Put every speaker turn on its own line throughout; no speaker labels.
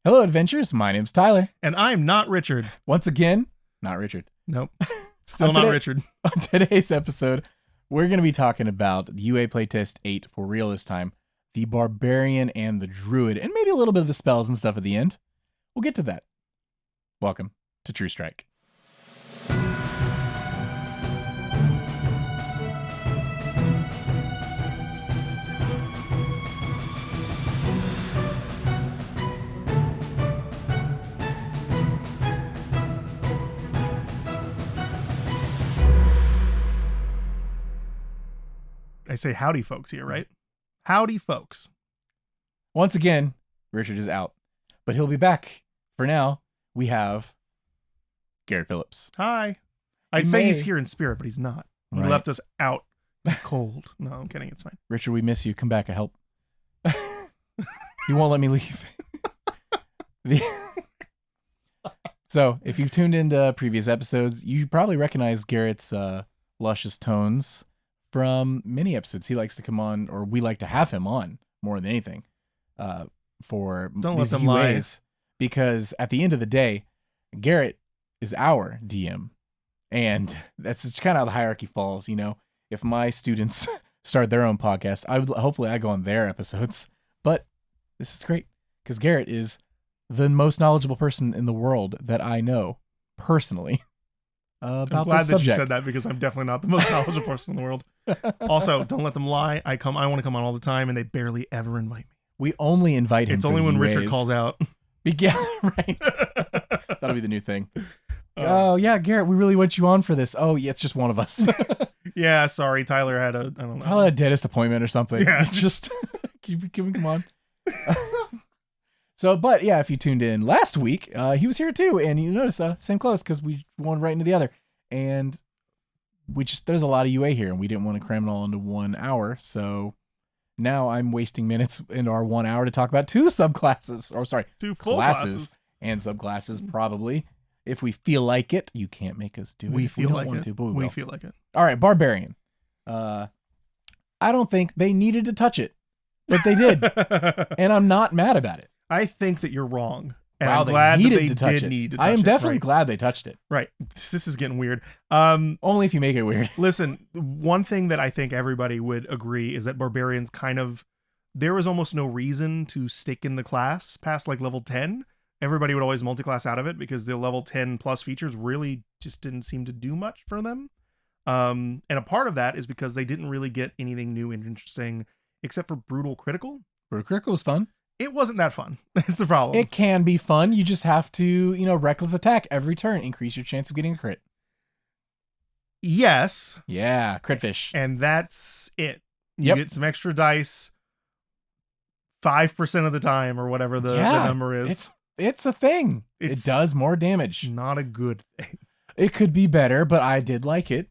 Hello, adventurers. My name's Tyler.
And I'm not Richard.
Once again, not Richard.
Nope. Still not Richard.
On today's episode, we're going to be talking about the UA Playtest 8 for real this time, the Barbarian and the Druid, and maybe a little bit of the spells and stuff at the end. We'll get to that. Welcome to True Strike.
I say howdy folks here, right? Howdy folks.
Once again, Richard is out, but he'll be back. For now, we have Garrett Phillips.
Hi. I'd say he's here in spirit, but he's not. He left us out cold. No, I'm kidding. It's fine.
Richard, we miss you. Come back. I help. You won't let me leave. So, if you've tuned into previous episodes, you probably recognize Garrett's luscious tones from many episodes. He likes to come on, or we like to have him on more than anything, for
Don't
these
let them
UAs, because at the end of the day, Garrett is our DM, and that's kind of how the hierarchy falls. You know, if my students start their own podcast, hopefully I go on their episodes. But this is great because Garrett is the most knowledgeable person in the world that I know personally.
I'm glad that you said that, because I'm definitely not the most knowledgeable person in the world. Also, don't let them lie. I want to come on all the time, and they barely ever invite me.
We only invite him.
It's only when Richard calls out.
Yeah, right. That'll be the new thing. Oh yeah, Garrett, we really want you on for this. Oh yeah, it's just one of us.
Yeah, sorry, Tyler had I don't know.
Tyler had a dentist appointment or something.
Yeah,
it's just come on. So, but yeah, if you tuned in last week, he was here too, and you notice same clothes because we one right into the other, and there's a lot of UA here, and we didn't want to cram it all into 1 hour, so now I'm wasting minutes in our 1 hour to talk about two subclasses, or sorry,
two full
classes and subclasses, probably, if we feel like it. You can't make us do it.
We
if
feel
we don't
like
want
it.
to, but
we feel like it.
All right, Barbarian. I don't think they needed to touch it, but they did, and I'm not mad about it.
I think that you're wrong. And
wow,
I'm glad that they
to touch
did
it.
need to touch it.
I am definitely
right?
glad they touched it.
Right. This is getting weird.
Only if you make it weird.
Listen, one thing that I think everybody would agree is that Barbarians there was almost no reason to stick in the class past like level 10. Everybody would always multi-class out of it because the level 10 plus features really just didn't seem to do much for them. And a part of that is because they didn't really get anything new and interesting except for Brutal Critical.
Brutal Critical was fun.
It wasn't that fun. That's the problem.
It can be fun. You just have to, reckless attack every turn. Increase your chance of getting a crit.
Yes.
Yeah, crit fish.
And that's it. You get some extra dice 5% of the time or whatever the number is.
It's a thing. It does more damage.
Not a good thing.
It could be better, but I did like it.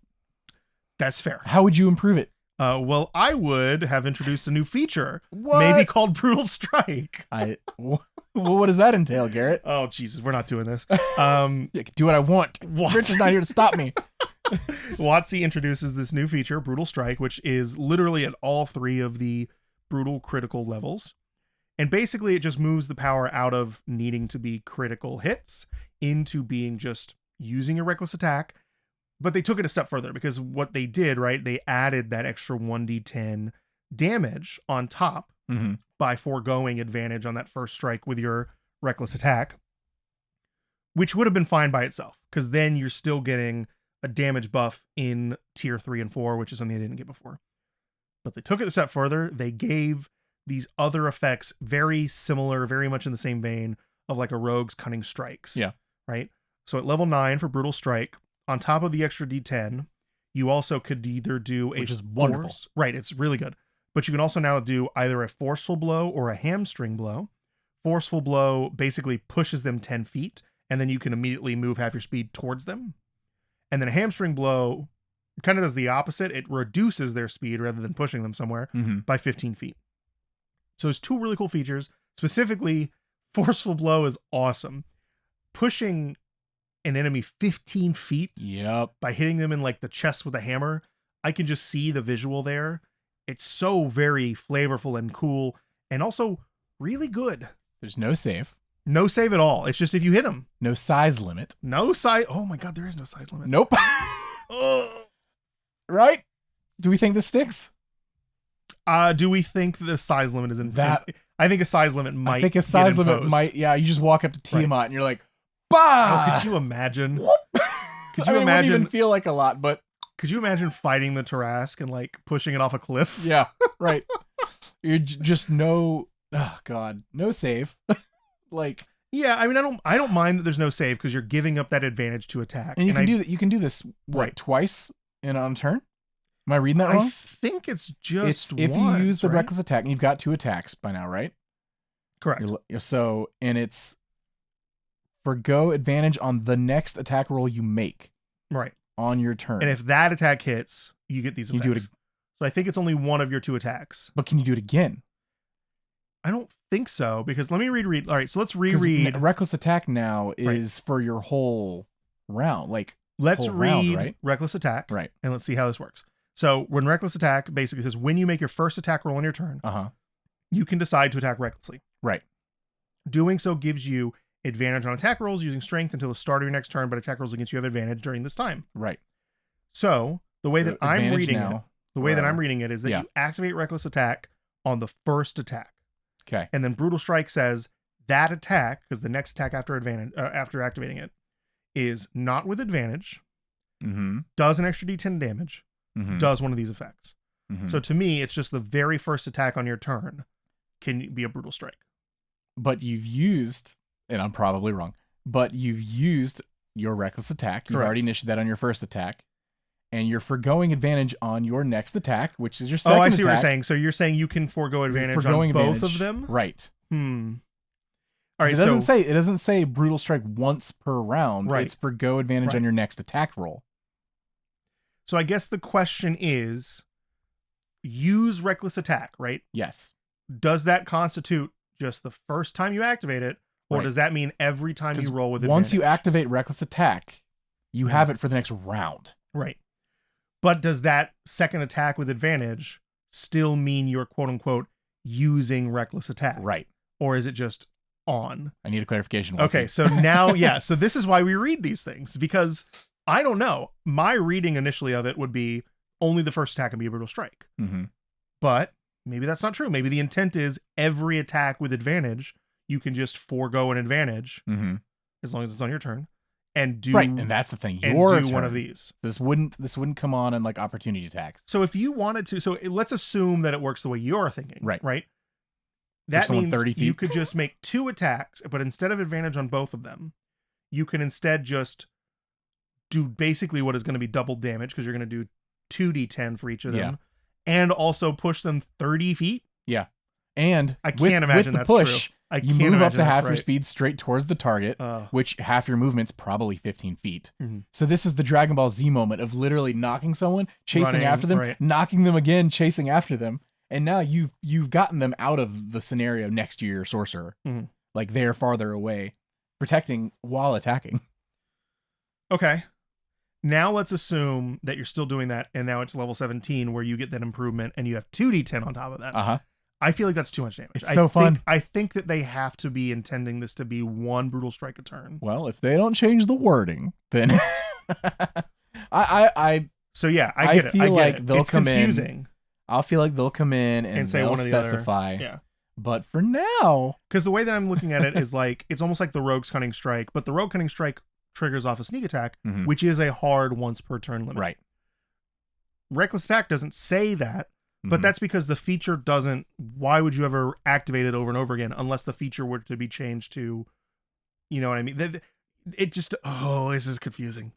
That's fair.
How would you improve it?
Well, I would have introduced a new feature,
what?
Maybe called Brutal Strike.
What does that entail, Garrett?
Oh, Jesus, we're not doing this.
Do what I want. Richard's not here to stop me.
WotC introduces this new feature, Brutal Strike, which is literally at all 3 of the Brutal Critical levels. And basically, it just moves the power out of needing to be critical hits into being just using a reckless attack. But they took it a step further because what they did, right, they added that extra 1d10 damage on top by foregoing advantage on that first strike with your reckless attack, which would have been fine by itself because then you're still getting a damage buff in tier 3 and 4, which is something they didn't get before. But they took it a step further. They gave these other effects very similar, very much in the same vein of like a rogue's cunning strikes.
Yeah.
Right? So at level 9 for Brutal Strike, on top of the extra D10, you also could either do
which is wonderful.
Right, it's really good. But you can also now do either a forceful blow or a hamstring blow. Forceful blow basically pushes them 10 feet, and then you can immediately move half your speed towards them. And then a hamstring blow kind of does the opposite. It reduces their speed rather than pushing them somewhere by 15 feet. So there's 2 really cool features. Specifically, forceful blow is awesome. Pushing an enemy 15 feet by hitting them in like the chest with a hammer. I can just see the visual there. It's so very flavorful and cool and also really good.
There's no save.
No save at all. It's just if you hit him.
No size limit.
No size. Oh my God, there is no size limit.
Nope.
Oh.
Right? Do we think this sticks?
Do we think the size limit is in
That?
I think a size limit might.
I think a size limit might. Yeah, you just walk up to Tiamat and you're like, bah!
Oh, could you imagine? Could
I
you
mean,
imagine?
It wouldn't even feel like a lot, but
Could you imagine fighting the Tarask and like pushing it off a cliff?
yeah, right. You're just no. Oh God, no save. Like,
yeah. I mean, I don't mind that there's no save because you're giving up that advantage to attack.
and you can do that. You can do this
Right.
twice on a turn. Am I reading that
I
wrong?
think it's just
If you
once,
use the
right?
reckless attack, and you've got 2 attacks by now, right?
Correct.
So, and it's forgo advantage on the next attack roll you make
Right.
on your turn.
And if that attack hits, you get these
You
effects.
do it
So I think it's only one of your 2 attacks.
But can you do it again?
I don't think so because let me reread. All right, so let's
'Cause
reread.
reckless attack now is for your whole round. Like,
Let's
whole
read
round, right?
reckless attack.
Right.
And let's see how this works. So when reckless attack basically says when you make your first attack roll on your turn, you can decide to attack recklessly.
Right.
Doing so gives you advantage on attack rolls using strength until the start of your next turn, but attack rolls against you have advantage during this time.
Right.
So the way that I'm
advantage
reading
now,
it, the way that I'm reading it is that
yeah.
you activate reckless attack on the first attack.
Okay.
And then brutal strike says that attack, because the next attack after advantage after activating it is not with advantage, does an extra d10 damage, does one of these effects. So to me, it's just the very first attack on your turn can be a brutal strike.
But you've used, and I'm probably wrong, but you've used your reckless attack. You've already initiated that on your first attack. And you're foregoing advantage on your next attack, which is your second attack.
Oh, I see what you're saying. So you're saying you can forego advantage on both of them?
Right.
All right,
it doesn't say brutal strike once per round.
Right.
It's forgo advantage on your next attack roll.
So I guess the question is, use reckless attack, right?
Yes.
Does that constitute just the first time you activate it, or does that mean every time you roll with advantage?
Once you activate reckless attack, you have it for the next round.
Right. But does that second attack with advantage still mean you're quote unquote using reckless attack?
Right.
Or is it just on?
I need a clarification.
Okay, so now, so this is why we read these things, because I don't know. My reading initially of it would be only the first attack can be a brutal strike. But maybe that's not true. Maybe the intent is every attack with advantage, you can just forego an advantage as long as it's on your turn. And do
and that's the thing.
One of these.
This wouldn't come on in like opportunity attacks.
So if you wanted to, let's assume that it works the way you're thinking. Right. That means 30 feet. You could just make 2 attacks, but instead of advantage on both of them, you can instead just do basically what is going to be double damage because you're going to do 2d10 for each of them, and also push them 30 feet. Yeah.
And
I can't imagine that's
push,
true.
You move up to half your speed straight towards the target, which half your movement's probably 15 feet. So this is the Dragon Ball Z moment of literally knocking someone, chasing after them, knocking them again, chasing after them. And now you've gotten them out of the scenario next to your sorcerer. Like they're farther away, protecting while attacking.
Okay. Now let's assume that you're still doing that, and now it's level 17 where you get that improvement and you have 2d10 on top of that. I feel like that's too much damage.
It's so fun.
I think that they have to be intending this to be 1 brutal strike a turn.
Well, if they don't change the wording, then I
get it.
Feel like
it.
They'll
it's
come
confusing.
in. I'll feel like they'll come in and
say
they'll
one or the
specify.
other. Yeah.
But for now,
because the way that I'm looking at it is like it's almost like the Rogue's Cunning Strike, but the Rogue Cunning Strike triggers off a sneak attack, which is a hard once per turn limit.
Right.
Reckless attack doesn't say that. But that's because the feature doesn't. Why would you ever activate it over and over again unless the feature were to be changed to, you know what I mean? It just this is confusing.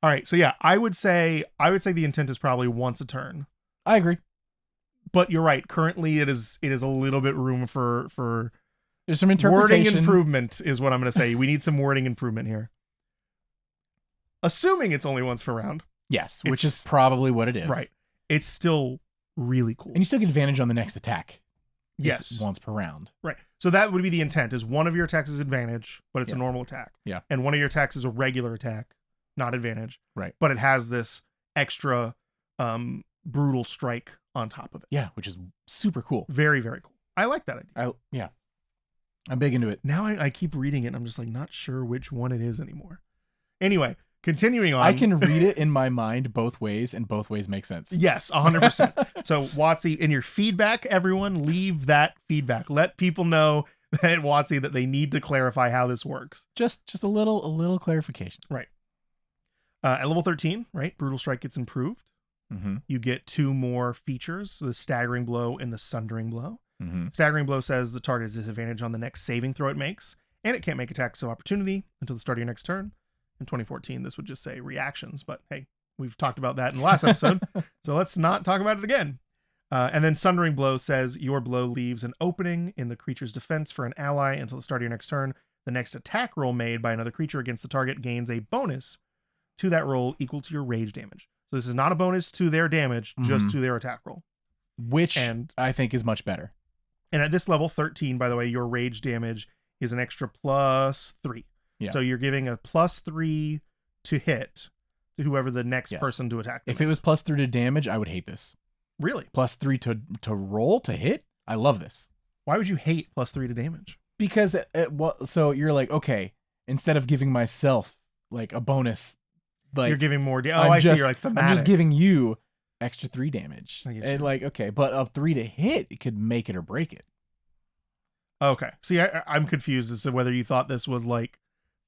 All right, so yeah, I would say the intent is probably once a turn.
I agree,
but you're right. Currently, it is a little bit room for
there's some interpretation.
Wording improvement is what I'm going to say. We need some wording improvement here. Assuming it's only once per round.
Yes, which is probably what it is.
Right. It's still really cool.
And you still get advantage on the next attack.
Yes.
Once per round.
Right. So that would be the intent, is one of your attacks is advantage, but it's a normal attack.
Yeah.
And one of your attacks is a regular attack, not advantage.
Right.
But it has this extra brutal strike on top of it.
Yeah, which is super cool.
Very, very cool. I like that idea.
Yeah. I'm big into it.
Now I keep reading it and I'm just like not sure which one it is anymore. Anyway, continuing on.
I can read it in my mind both ways, and both ways make sense.
Yes, 100%. So WotC, in your feedback, everyone, leave that feedback. Let people know at WotC that they need to clarify how this works.
Just a little clarification.
Right. At level 13, right, Brutal Strike gets improved.
Mm-hmm.
You get 2 more features, the Staggering Blow and the Sundering Blow.
Mm-hmm.
Staggering Blow says the target has disadvantage on the next saving throw it makes, and it can't make attacks of opportunity until the start of your next turn. In 2014, this would just say reactions, but hey, we've talked about that in the last episode, so let's not talk about it again. And then Sundering Blow says your blow leaves an opening in the creature's defense for an ally until the start of your next turn. The next attack roll made by another creature against the target gains a bonus to that roll equal to your rage damage. So this is not a bonus to their damage, just to their attack roll.
Which I think is much better.
And at this level, 13, by the way, your rage damage is an extra +3.
Yeah.
So you're giving a +3 to hit to whoever the next person to attack them
If it was +3 to damage, I would hate this.
Really?
+3 to roll, to hit? I love this.
Why would you hate +3 to damage?
Because, so you're like, okay, instead of giving myself, like, a bonus, like...
You're giving more damage. See, you're like thematic.
I'm just giving you extra 3 damage.
And
like, okay, but a 3 to hit, it could make it or break it.
Okay. See, I'm confused as to whether you thought this was, like,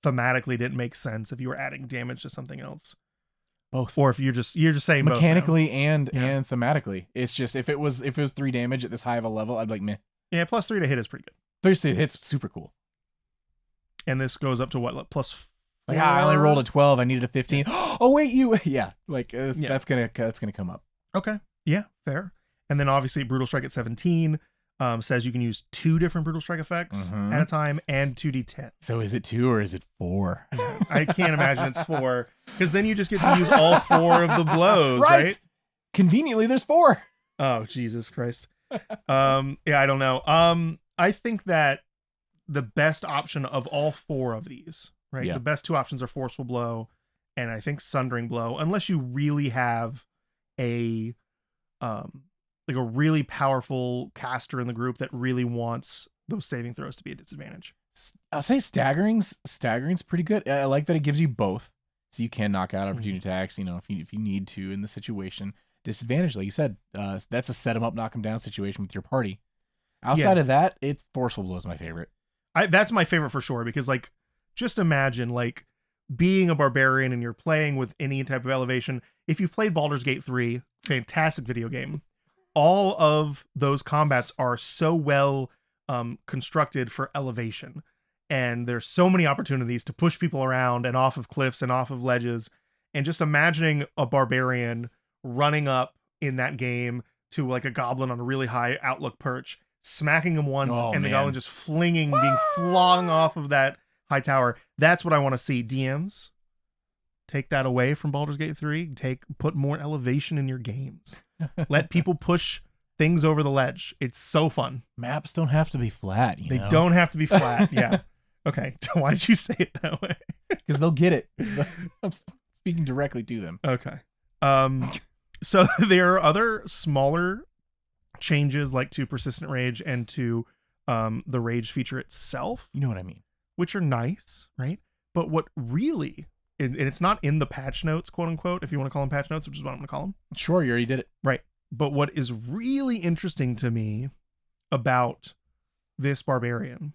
thematically didn't make sense if you were adding damage to something else.
Both.
Or if you're just saying
mechanically and thematically. It's just if it was 3 damage at this high of a level, I'd be like, meh.
Yeah, +3 to hit is pretty good.
3 to hit's super cool.
And this goes up to what? +4?
Like, I only rolled a 12, I needed a 15. Oh wait, that's gonna come up.
Okay. Yeah, fair. And then obviously Brutal Strike at 17 says you can use 2 different Brutal Strike effects at a time and 2d10.
So is it 2 or is it 4?
I can't imagine it's 4, because then you just get to use all 4 of the blows, right?
Conveniently, there's 4.
Oh, Jesus Christ. Yeah, I don't know. I think that the best option of all 4 of these, right?
Yeah.
The best 2 options are Forceful Blow and I think Sundering Blow, unless you really have a like a really powerful caster in the group that really wants those saving throws to be a disadvantage.
I'll say staggering's pretty good. I like that it gives you both, so you can knock out opportunity attacks. You know, if you need to in the situation. Disadvantage, like you said, that's a set them up, knock them down situation with your party. Outside of that, it's Forceful Blow is my favorite.
That's my favorite for sure, because like, just imagine like being a barbarian and you're playing with any type of elevation. If you've played Baldur's Gate 3, fantastic video game. All of those combats are so well constructed for elevation, and there's so many opportunities to push people around and off of cliffs and off of ledges. And just imagining a barbarian running up in that game to like a goblin on a really high outlook perch, smacking him once, the goblin just being flung off of that high tower. That's what I want to see. DMs, take that away from Baldur's Gate 3. Put more elevation in your games. Let people push things over the ledge. It's so fun.
Maps don't have to be flat.
They don't have to be flat. Yeah. Okay. Why did you say it that way?
Because they'll get it. I'm speaking directly to them.
Okay. So there are other smaller changes, like to Persistent Rage and to the Rage feature itself.
You know what I mean?
Which are nice, right? But what really, and it's not in the patch notes, quote unquote, if you want to call them patch notes, which is what I'm going to call them.
Sure, you already did it.
Right. But what is really interesting to me about this barbarian,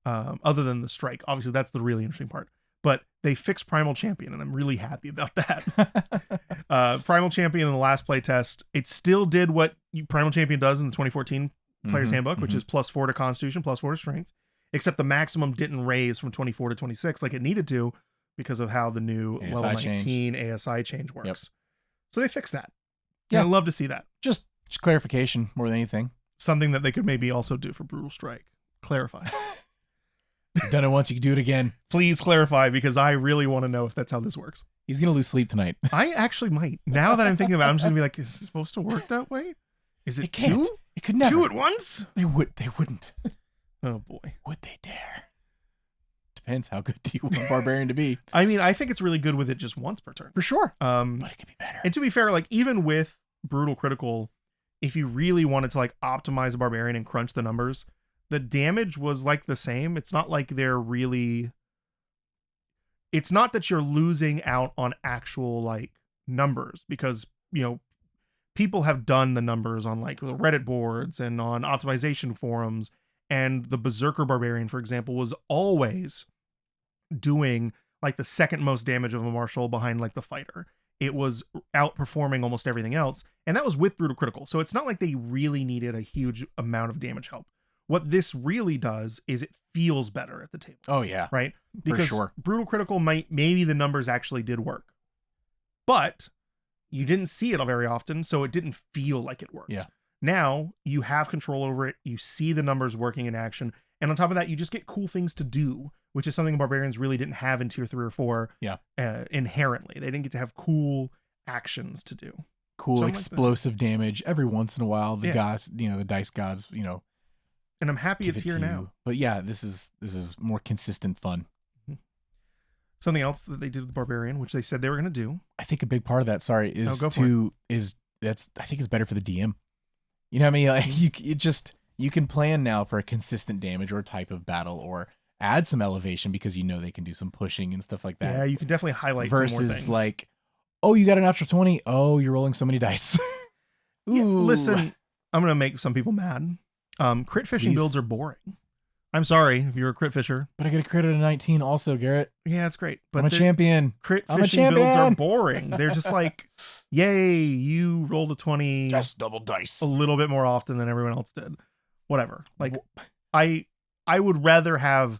other than the strike, obviously that's the really interesting part, but they fixed Primal Champion, and I'm really happy about that. Primal Champion in the last playtest, it still did what Primal Champion does in the 2014 Player's Handbook, which is +4 to Constitution, +4 to Strength, except the maximum didn't raise from 24 to 26 like it needed to because of how the new
ASI
level 19 ASI change works. So they fixed that. Yeah, I'd love to see that.
Just clarification more than anything.
Something that they could maybe also do for Brutal Strike. Clarify.
You've done it once, you can do it again.
Please clarify, because I really want to know if that's how this works.
He's going to lose sleep tonight.
I actually might. Now that I'm thinking about it, I'm just going to be like, is it supposed to work that way? Is it
can't.
two?
It could never.
2 at once?
They wouldn't.
Oh boy.
Would they dare? Depends how good do you want Barbarian to be.
I mean, I think it's really good with it just once per turn.
For sure.
But
it could be better.
And to be fair, like even with Brutal Critical, if you really wanted to like optimize a barbarian and crunch the numbers, the damage was like the same. It's not like it's not that you're losing out on actual like numbers, because people have done the numbers on like the Reddit boards and on optimization forums, and the Berserker Barbarian, for example, was always doing like the second most damage of a martial behind like the fighter. It was outperforming almost everything else, and that was with Brutal Critical. So it's not like they really needed a huge amount of damage help. What this really does is it feels better at the table.
Oh yeah,
right? Because
sure.
Brutal Critical maybe the numbers actually did work, but you didn't see it very often, so it didn't feel like it worked.
Yeah.
Now you have control over it. You see the numbers working in action, and on top of that, you just get cool things to do, which is something Barbarians really didn't have in tier 3 or 4.
Yeah.
Inherently, they didn't get to have cool actions to do.
Cool explosive damage every once in a while. The
Yeah.
gods, the dice gods,
And I'm happy it's here now.
But yeah, this is more consistent fun.
Something else that they did with Barbarian, which they said they were going to do.
I think a big part of that, is I think it's better for the DM. You know what I mean? Like you can plan now for a consistent damage or type of battle, or add some elevation because they can do some pushing and stuff like that.
Yeah, you can definitely highlight some more things.
Versus like, oh, you got an natural 20. Oh, you're rolling so many dice.
Yeah, listen, I'm going to make some people mad. Crit fishing builds are boring. I'm sorry if you're a crit fisher.
But I get a crit at a 19 also, Garrett.
Yeah, it's great. But
I'm a champion.
Crit fishing builds are boring. They're just like, yay, you rolled a 20.
Just double dice.
A little bit more often than everyone else did. Whatever. Like, I would rather have,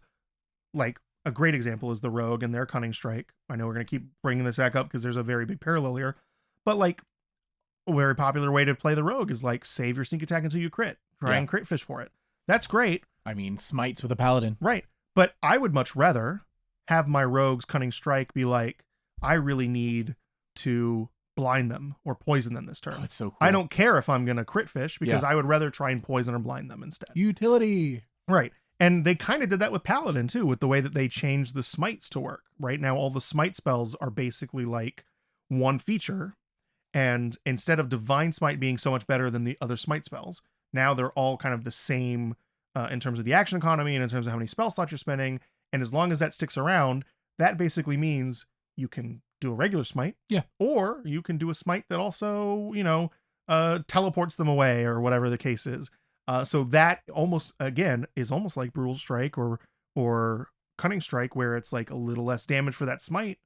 like, a great example is the Rogue and their Cunning Strike. I know we're going to keep bringing this back up because there's a very big parallel here. But, like, a very popular way to play the Rogue is, like, save your sneak attack until you crit. Try and crit fish for it. That's great.
I mean, smites with a paladin.
Right. But I would much rather have my Rogue's Cunning Strike be like, I really need to blind them or poison them this turn.
Oh, it's so cool.
I don't care if I'm going to crit fish, because I would rather try and poison or blind them instead.
Utility.
Right. And they kind of did that with Paladin too, with the way that they changed the smites to work. Right now, all the smite spells are basically like one feature. And instead of Divine Smite being so much better than the other smite spells, now they're all kind of the same in terms of the action economy and in terms of how many spell slots you're spending. And as long as that sticks around, that basically means you can do a regular smite.
Yeah.
Or you can do a smite that also, teleports them away or whatever the case is. So that almost, again, is almost like Brutal Strike or Cunning Strike, where it's like a little less damage for that smite,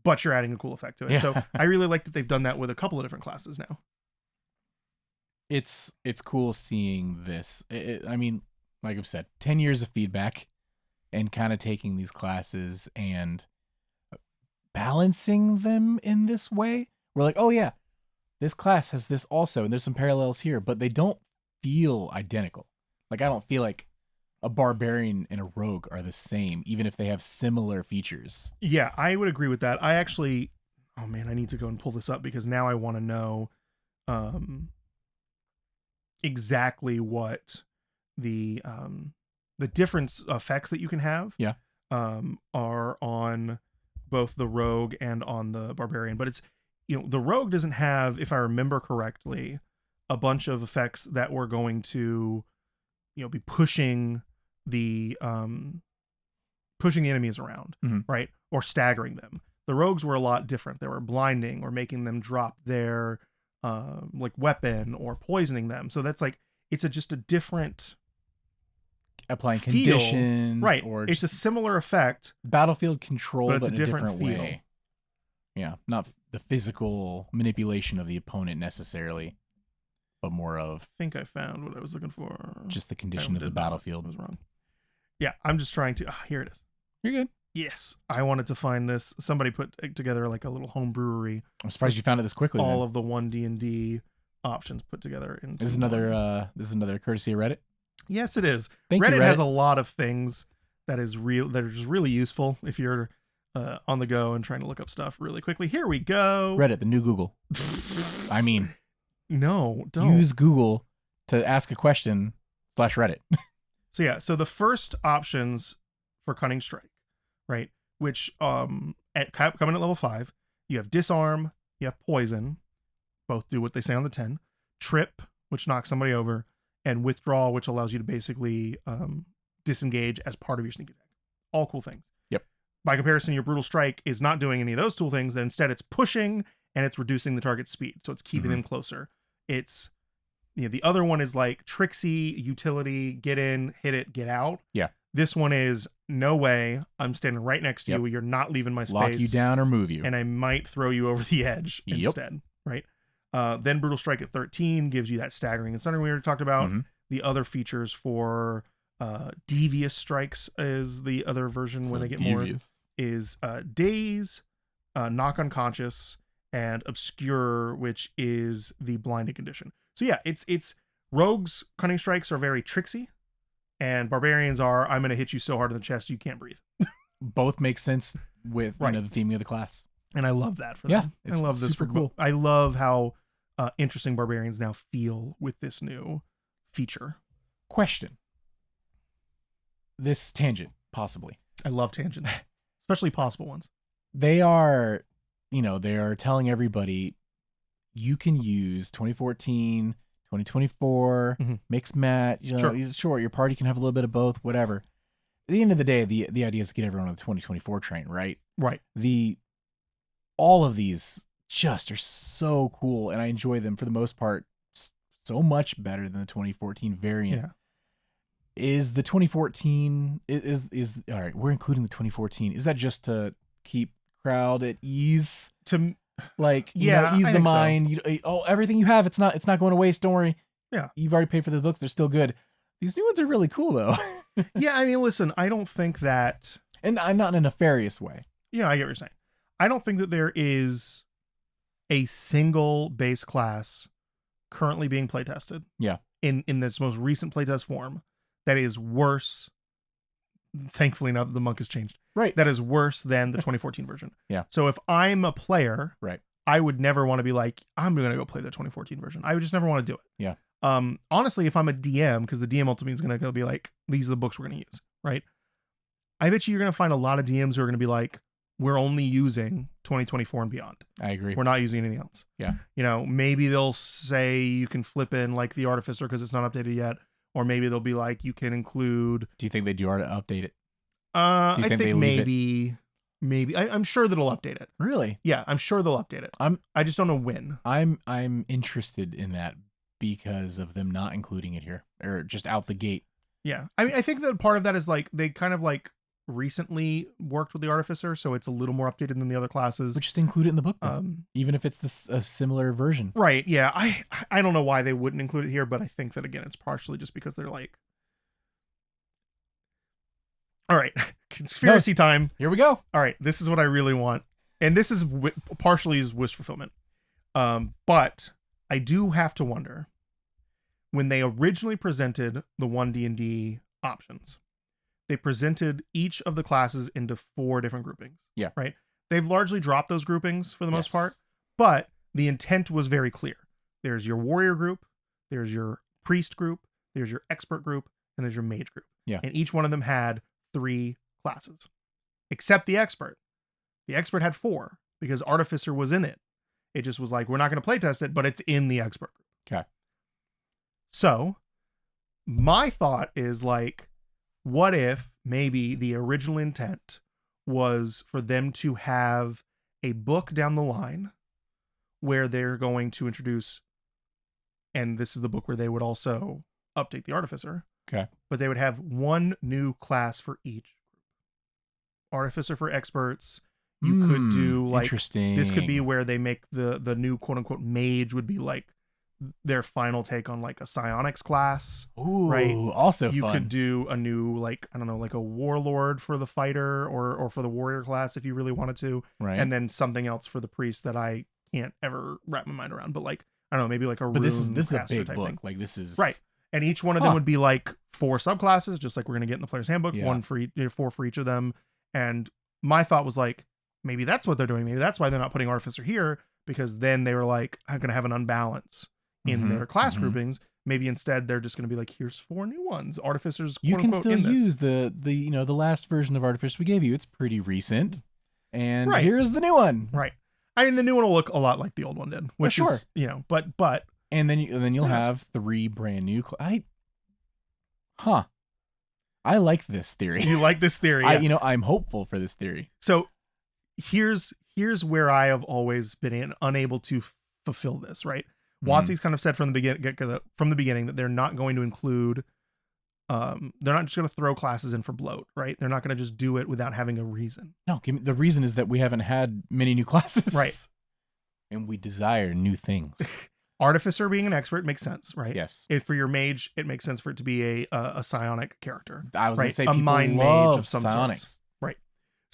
but you're adding a cool effect to it. Yeah. So I really like that they've done that with a couple of different classes now.
It's cool seeing this. I mean, like I've said, 10 years of feedback and kind of taking these classes and balancing them in this way. We're like, oh yeah, this class has this also, and there's some parallels here, but they don't feel identical. Like, I don't feel like a barbarian and a rogue are the same, even if they have similar features.
Yeah, I would agree with that. I actually, oh man, I need to go and pull this up because now I want to know exactly what the different effects that you can have are on both the rogue and on the barbarian. But it's, the rogue doesn't have, if I remember correctly, a bunch of effects that were going to, be pushing the enemies around, right? Or staggering them. The rogues were a lot different. They were blinding or making them drop their like weapon or poisoning them. So that's like, it's just a different
applying
feel.
Conditions,
right?
Or
it's a similar effect,
battlefield control,
but it's a different feel.
way. Yeah, not the physical manipulation of the opponent necessarily, but more of.
I think I found what I was looking for.
Just the condition of the battlefield.
I was wrong. Yeah, I'm just trying to. Here it is.
You're good.
Yes, I wanted to find this. Somebody put together like a little home brewery.
I'm surprised you found it this quickly.
All of the one D&D options put together into.
This is another courtesy of Reddit.
Yes, it is.
Thank
Reddit
you, Reddit
has a lot of things that are just really useful if you're on the go and trying to look up stuff really quickly. Here we go.
Reddit, the new Google. I mean,
no, don't
use Google to ask a question / Reddit.
So the first options for Cunning Strike, right? Which coming at level 5, you have Disarm, you have Poison, both do what they say on the 10, Trip, which knocks somebody over, and withdraw, which allows you to basically disengage as part of your sneak attack. All cool things.
Yep.
By comparison, your brutal strike is not doing any of those cool things. Then instead, it's pushing and it's reducing the target's speed, so it's keeping them closer. It's the other one is like tricksy utility, get in, hit it, get out.
Yeah. This
one is no way. I'm standing right next to you. You're not leaving my space.
Lock you down or move you,
and I might throw you over the edge instead. Right. Then brutal strike at 13 gives you that staggering and sundering we already talked about. The other features for devious strikes is the other version
so
when they get
devious.
More is daze, knock unconscious, and obscure, which is the blinding condition. So yeah, it's rogues cunning strikes are very tricksy, and barbarians are I'm going to hit you so hard in the chest you can't breathe.
Both make sense with the theming of the class,
and I love that for them. I love this
super cool.
I love how interesting barbarians now feel with this new feature.
Question. This tangent, possibly.
I love tangents, especially possible ones.
They are, they are telling everybody you can use 2014, 2024, mix match, sure, your party can have a little bit of both, whatever. At the end of the day, the idea is to get everyone on the 2024 train, right?
Right.
All of these just are so cool, and I enjoy them for the most part so much better than the 2014 variant.
Yeah.
Is the 2014 is all right? We're including the 2014. Is that just to keep crowd at ease?
To
like, ease the mind. So. Everything you have, it's not going to waste. Don't worry.
Yeah,
you've already paid for the books. They're still good. These new ones are really cool though.
Yeah, I mean, listen, I don't think that,
and I'm not in a nefarious way.
Yeah, I get what you're saying. I don't think that there is a single base class currently being playtested.
Yeah.
In this most recent playtest form, that is worse. Thankfully, now that the monk has changed,
right? That
is worse than the 2014 version.
Yeah.
So if I'm a player,
right,
I would never want to be like, I'm going to go play the 2014 version. I would just never want to do it.
Yeah.
Honestly, if I'm a DM, because the DM ultimately is going to be like, these are the books we're going to use, right? I bet you're going to find a lot of DMs who are going to be like, we're only using 2024 and beyond.
I agree.
We're not using anything else.
Yeah.
Maybe they'll say you can flip in like the Artificer because it's not updated yet. Or maybe they'll be like, you can include.
Do you think they do update it?
I think maybe. I'm sure that it'll update it.
Really?
Yeah, I'm sure they'll update it. I just don't know when.
I'm interested in that because of them not including it here or just out the gate.
Yeah. I mean, I think that part of that is like they kind of like recently worked with the Artificer, so it's a little more updated than the other classes.
But just include it in the book, even if it's a similar version.
Right. Yeah. I don't know why they wouldn't include it here, but I think that again, it's partially just because they're like, all right, conspiracy time.
Here we go.
All right, this is what I really want, and this is partially is wish fulfillment. But I do have to wonder, when they originally presented the 1 D&D options, they presented each of the classes into 4 different groupings.
Yeah.
Right? They've largely dropped those groupings for the most part, but the intent was very clear. There's your warrior group, there's your priest group, there's your expert group, and there's your mage group.
Yeah.
And each one of them had 3 classes, except the expert. The expert had 4 because Artificer was in it. It just was like, we're not going to playtest it, but it's in the expert group.
Okay.
So my thought is like, what if maybe the original intent was for them to have a book down the line where they're going to introduce, and this is the book where they would also update the Artificer.
Okay.
But they would have 1 new class for each group. Artificer for experts. You could do like,
interesting.
This could be where they make the new quote unquote mage would be like their final take on like a psionics class.
Ooh,
right.
Also
you
fun.
Could do a new, like, I don't know, like a warlord for the fighter or for the warrior class if you really wanted to.
Right.
And then something else for the priest that I can't ever wrap my mind around. But like, I don't know, maybe like a
rune. This is a big
type
book.
Thing.
Like this is
right. And each one of them would be like 4 subclasses, just like we're gonna get in the player's handbook, 1 for each, 4 for each of them. And my thought was like, maybe that's what they're doing. Maybe that's why they're not putting Artificer here, because then they were like, I'm gonna have an unbalance in their class groupings. Maybe instead they're just gonna be like, here's 4 new ones. Artificers.
You can still use the the last version of Artificer we gave you. It's pretty recent, and here's the new one.
Right. I mean, the new one will look a lot like the old one did, which is, but.
And then you'll have 3 brand new. Huh. I like this theory.
You like this theory? Yeah.
I'm hopeful for this theory.
So here's where I have always been unable to fulfill this, right? WotC's kind of said from the beginning that they're not going to include they're not just going to throw classes in for bloat, right? They're not going to just do it without having a reason.
No, the reason is that we haven't had many new classes.
Right.
And we desire new things.
Artificer being an expert makes sense, right?
Yes.
If for your mage, it makes sense for it to be a psionic character.
I was
right?
going to say
a
people
mind
love
mage of some
psionics.
sorts. Right.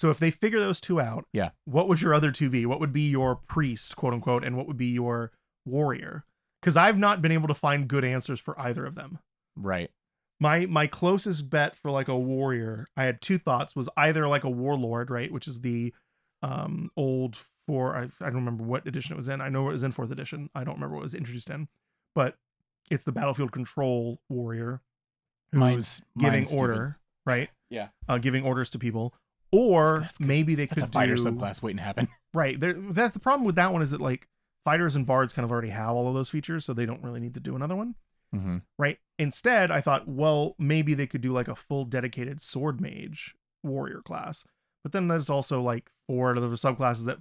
So if they figure those two out,
yeah,
what would your other two be? What would be your priest, quote unquote, and what would be your warrior? Because I've not been able to find good answers for either of them.
Right.
My closest bet for like a warrior, I had two thoughts, was either like a warlord, right, which is the old I don't remember what edition it was in. I know it was in 4th edition. I don't remember what it was introduced in, but it's the battlefield control warrior who's giving order, right?
Yeah,
giving orders to people. Or maybe they could do
a fighter subclass waiting to happen.
Right. That's the problem with that one, is that like fighters and bards kind of already have all of those features, so they don't really need to do another one.
Mm-hmm.
Right. Instead, I thought, well, maybe they could do like a full dedicated sword mage warrior class. But then there's also like 4 other subclasses that,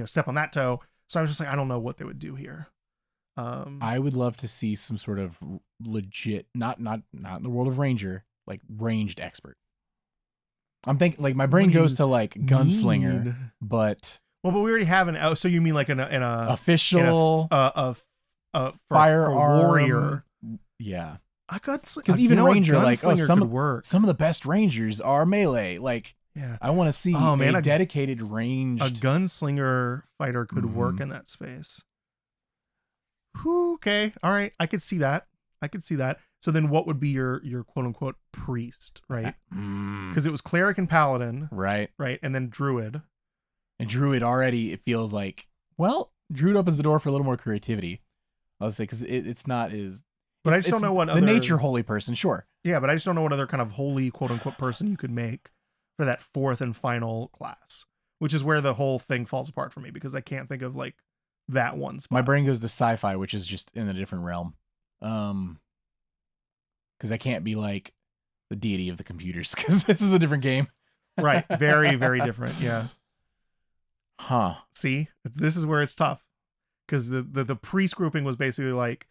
step on that toe. So I was just like, I don't know what they would do here.
I would love to see some sort of legit, not in the world of ranger, like ranged expert. I'm thinking like my brain goes to like gunslinger, but
we already have an. So you mean like an
official
firearm warrior?
Yeah,
I got
because even ranger, like some
of
the best rangers are melee. Like,
yeah,
I want to see a dedicated ranged.
A gunslinger fighter could work in that space. Whew, okay, all right, I could see that. So then what would be your quote unquote priest, right? Because it was cleric and paladin,
right,
and then druid.
And druid already, it feels like, well, druid opens the door for a little more creativity. I'll say, because it's not as.
But I just don't know what
the nature holy person, sure.
Yeah, but I just don't know what other kind of holy quote unquote person you could make for that 4th and final class, which is where the whole thing falls apart for me, because I can't think of like that one spot.
My brain goes to sci-fi, which is just in a different realm. Because I can't be like the deity of the computers, because this is a different game.
Right. Very, very different. Yeah.
Huh.
See, this is where it's tough, because the priest grouping was basically like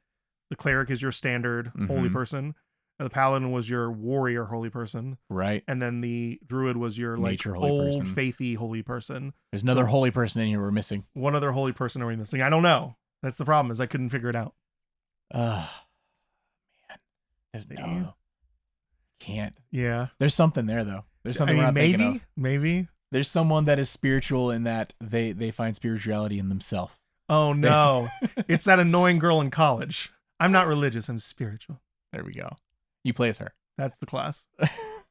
the cleric is your standard holy person, and the paladin was your warrior holy person,
right?
And then the druid was your like old faithy holy person.
There's another holy person in here we're missing.
One other holy person are we missing? I don't know. That's the problem, is I couldn't figure it out.
Man. No. Can't.
Yeah.
There's something there though. There's something we're not thinking of.
Maybe.
There's someone that is spiritual in that they find spirituality in themselves.
Oh no. It's that annoying girl in college. I'm not religious, I'm spiritual.
There we go. You play as her.
That's the class.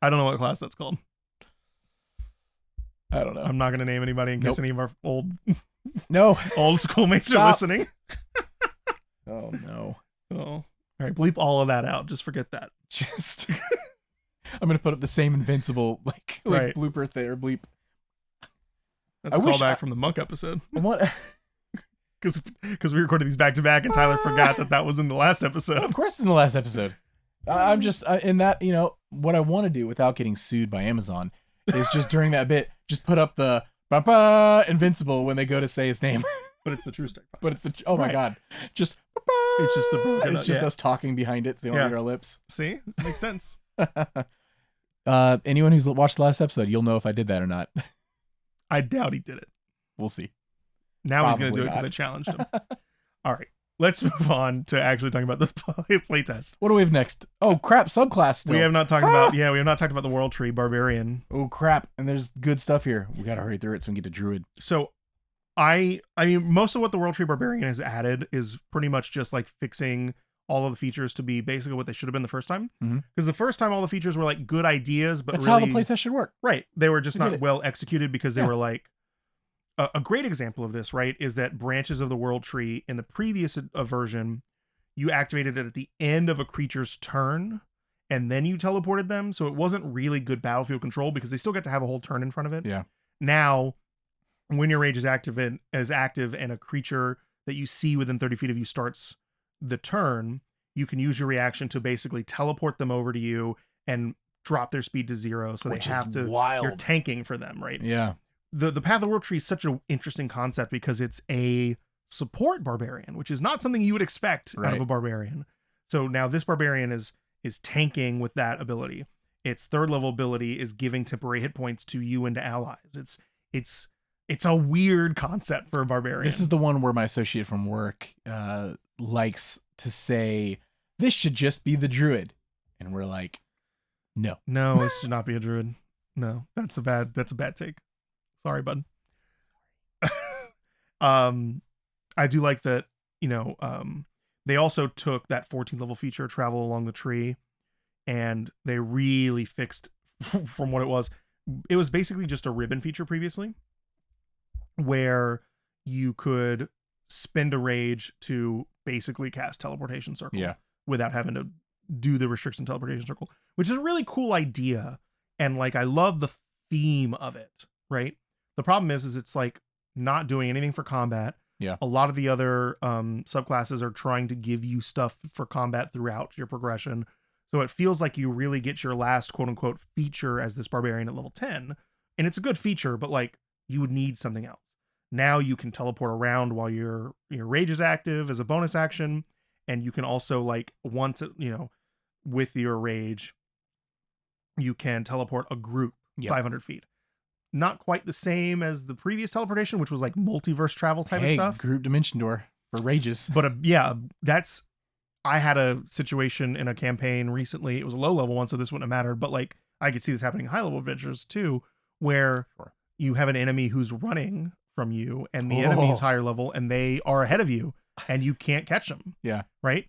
I don't know what class that's called.
I don't know.
I'm not going to name anybody in case any of our old schoolmates are listening.
Oh no.
Oh. All right, bleep all of that out. Just forget that.
I'm going to put up the same invincible like blooper there, bleep.
That's a callback from the Monk episode. What? Because we recorded these back to back, and Tyler forgot that was in the last episode.
Of course, it's in the last episode. I'm just in that, what I want to do without getting sued by Amazon is just during that bit, just put up the invincible when they go to say his name.
But it's the true stick.
But it's the my god, just
it's just the broken.
It's just us talking behind it, so you don't read our lips.
See, makes sense.
Anyone who's watched the last episode, you'll know if I did that or not.
I doubt he did it.
We'll see.
Now he's going to do it because I challenged him. All right. Let's move on to actually talking about the playtest.
What do we have next? Oh, crap. Subclass still.
We have not talked about the world tree, Barbarian.
Oh, crap. And there's good stuff here. We got to hurry through it so we can get to Druid.
So I mean, most of what the world tree Barbarian has added is pretty much just like fixing all of the features to be basically what they should have been the first time. Because the first time all the features were like good ideas, but
that's
really,
how the playtest should work.
Right. They were just not well executed because they were like, a great example of this, right, is that branches of the world tree in the previous version, you activated it at the end of a creature's turn, and then you teleported them. So it wasn't really good battlefield control because they still got to have a whole turn in front of it.
Yeah.
Now, when your rage is active and a creature that you see within 30 feet of you starts the turn, you can use your reaction to basically teleport them over to you and drop their speed to 0, so
Which
they have
is
to.
wild.
You're tanking for them, right?
Yeah.
The Path of the World Tree is such an interesting concept because it's a support barbarian, which is not something you would expect out of a barbarian. So now this barbarian is tanking with that ability. Its 3rd level ability is giving temporary hit points to you and to allies. It's a weird concept for a barbarian.
This is the one where my associate from work likes to say, this should just be the druid. And we're like, no.
No, this should not be a druid. No, that's a bad take. Sorry, bud. I do like that, they also took that 14th level feature, travel along the tree, and they really fixed from what it was. It was basically just a ribbon feature previously, where you could spend a rage to basically cast teleportation circle without having to do the restriction teleportation circle, which is a really cool idea. And like, I love the theme of it, right? The problem is it's like not doing anything for combat.
Yeah.
A lot of the other subclasses are trying to give you stuff for combat throughout your progression. So it feels like you really get your last quote unquote feature as this barbarian at level 10. And it's a good feature, but like, you would need something else. Now you can teleport around while your rage is active as a bonus action. And you can also, like, once, with your rage, you can teleport a group 500 feet. Not quite the same as the previous teleportation, which was like multiverse travel type of stuff.
Group dimension door for rages.
But I had a situation in a campaign recently. It was a low level one, so this wouldn't have mattered. But like, I could see this happening in high level adventures too, where you have an enemy who's running from you, and the enemy is higher level, and they are ahead of you, and you can't catch them.
Yeah.
Right?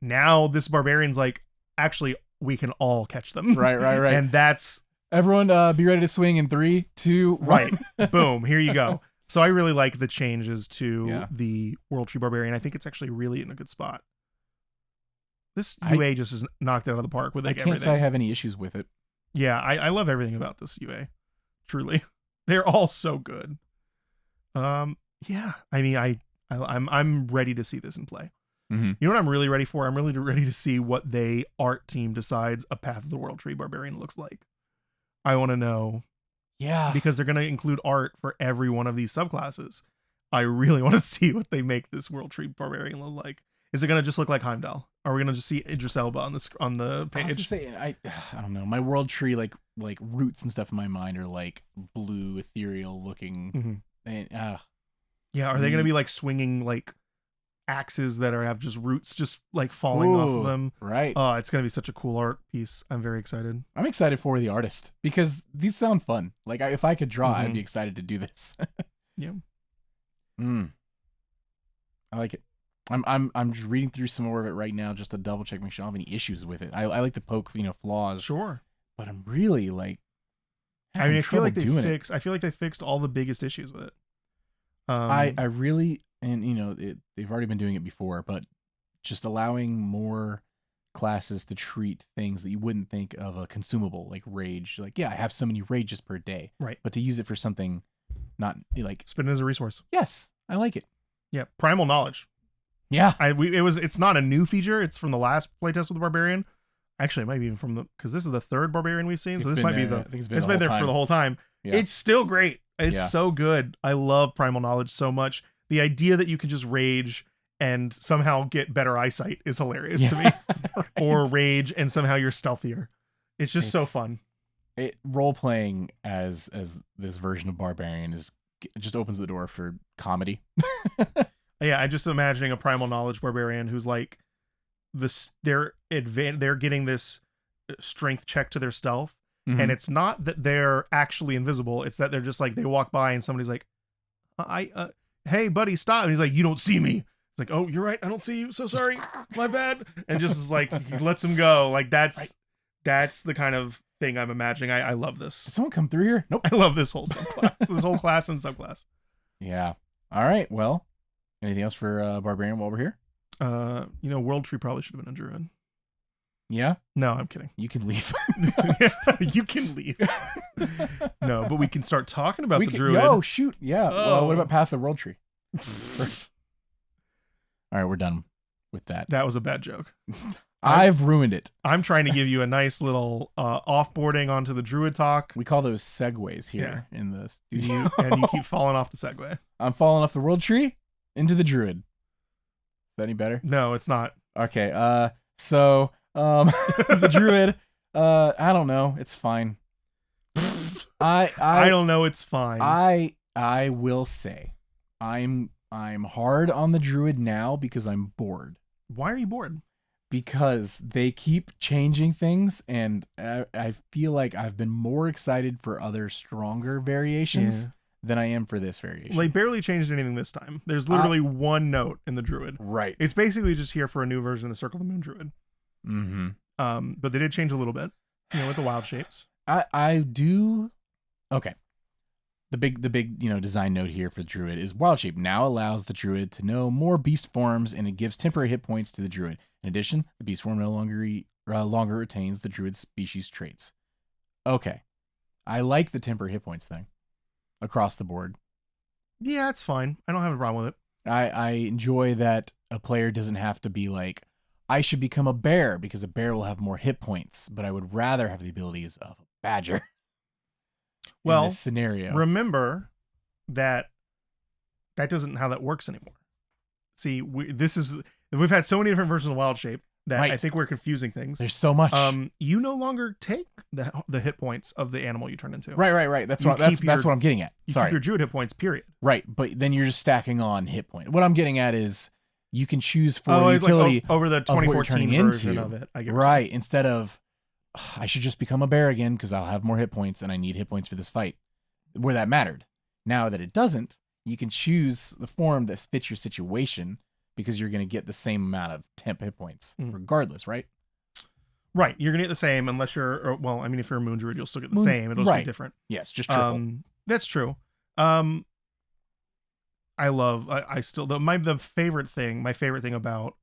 Now this barbarian's like, actually, we can all catch them.
Right.
And that's...
Everyone be ready to swing in 3, 2, 1.
Right. Boom. Here you go. So I really like the changes to the World Tree Barbarian. I think it's actually really in a good spot. This UA just is knocked out of the park with like everything. I can't
say I have any issues with it.
Yeah, I love everything about this UA. Truly. They're all so good. Yeah. I mean, I'm ready to see this in play.
Mm-hmm.
You know what I'm really ready for? I'm really ready to see what they art team decides a Path of the World Tree Barbarian looks like. I want to know.
Yeah.
Because they're going to include art for every one of these subclasses. I really want to see what they make this World Tree Barbarian look like. Is it going to just look like Heimdall? Are we going to just see Idris Elba on the page?
I was just saying, I don't know. My World Tree like roots and stuff in my mind are like blue, ethereal looking.
Mm-hmm.
And,
yeah, are they going to be like swinging like axes that have just roots just like falling off of them?
Right.
Oh, it's going to be such a cool art piece. I'm very excited.
I'm excited for the artist because these sound fun. Like if I could draw, I'd be excited to do this.
Yeah.
I like it. I'm just reading through some more of it right now just to double check, make sure I don't have any issues with it. I like to poke, flaws.
Sure.
But I'm really like,
I mean, I feel like they fixed all the biggest issues with it.
I really, and they've already been doing it before, but just allowing more classes to treat things that you wouldn't think of a consumable like rage. Like, yeah, I have so many rages per day,
right?
But to use it for something, not like
spin it as a resource.
Yes, I like it.
Yeah, primal knowledge.
Yeah,
it's not a new feature. It's from the last playtest with the barbarian. Actually, it might be even because this is the 3rd barbarian we've seen, so this might be it's been there for the whole time. Yeah. It's still great. It's so good. I love primal knowledge so much. The idea that you can just rage and somehow get better eyesight is hilarious to me. Right. Or rage and somehow you're stealthier. It's so fun.
Role playing as this version of barbarian just opens the door for comedy.
Yeah, I'm just imagining a primal knowledge barbarian who's like they're getting this strength check to their stealth, and it's not that they're actually invisible. It's that they're just like they walk by and somebody's like, "Hey, buddy, stop!" And he's like, "You don't see me." It's like, "Oh, you're right. I don't see you. So sorry, my bad." And just is like he lets him go. Like that's the kind of thing I'm imagining. I love this.
Did someone come through here? Nope.
I love this whole subclass, this whole class and subclass.
Yeah. All right. Well. Anything else for Barbarian while we're here?
World Tree probably should have been a druid.
Yeah?
No, I'm kidding.
You can leave.
You can leave. No, but we can start talking about the druid.
Oh, shoot. Yeah. Well, what about Path of the World Tree? All right, we're done. with that.
That was a bad joke.
I've ruined it.
I'm trying to give you a nice little offboarding onto the druid talk.
We call those segues here in the studio.
And you keep falling off the segue.
I'm falling off the world tree into the druid. Is that any better?
No, it's not.
Okay. So the druid, I don't know. It's fine.
I don't know. It's fine.
I will say, I'm hard on the druid now because I'm bored.
Why are you bored?
Because they keep changing things, and I feel like I've been more excited for other stronger variations than I am for this variation.
Well, they barely changed anything this time. There's literally one note in the druid.
Right.
It's basically just here for a new version of the Circle of the Moon druid.
Mm-hmm.
But they did change a little bit, with the wild shapes.
I do. Okay. The big design note here for the druid is wild shape now allows the druid to know more beast forms, and it gives temporary hit points to the druid. In addition, the beast form no longer retains the druid's species traits. Okay. I like the temporary hit points thing across the board.
Yeah, it's fine. I don't have a problem with it.
I enjoy that a player doesn't have to be like, I should become a bear because a bear will have more hit points, but I would rather have the abilities of a badger.
Well,
in this scenario.
Remember that doesn't how that works anymore. See, we've had so many different versions of wild shape that I think we're confusing things.
There's so much.
You no longer take the hit points of the animal you turn into.
Right. That's what I'm getting at.
You
Sorry.
keep your druid hit points, period.
Right, but then you're just stacking on hit points. What I'm getting at is you can choose for utility
like over the 2014 version of it. I get
right, instead of I should just become a bear again because I'll have more hit points and I need hit points for this fight. Where that mattered. Now that it doesn't, you can choose the form that fits your situation because you're going to get the same amount of temp hit points regardless, right?
Right. You're going to get the same unless if you're a moon druid, you'll still get the same. It'll just be different.
Yes, just triple.
That's true. My favorite thing about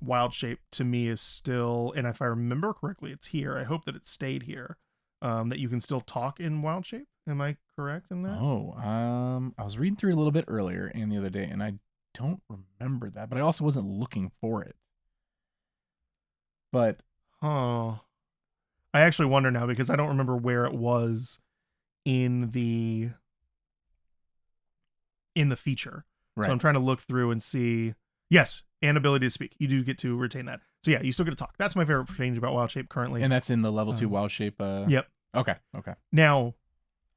wild shape to me is still, and if I remember correctly, it's here. I hope that it stayed here. That you can still talk in wild shape. Am I correct in that?
I was reading through a little bit earlier and the other day, and I don't remember that, but I also wasn't looking for it. But
I actually wonder now because I don't remember where it was in the feature.
Right.
So I'm trying to look through and see. Yes, and ability to speak. You do get to retain that. So yeah, you still get to talk. That's my favorite change about wild shape currently.
And that's in the level 2 wild shape.
Yep.
Okay.
Now,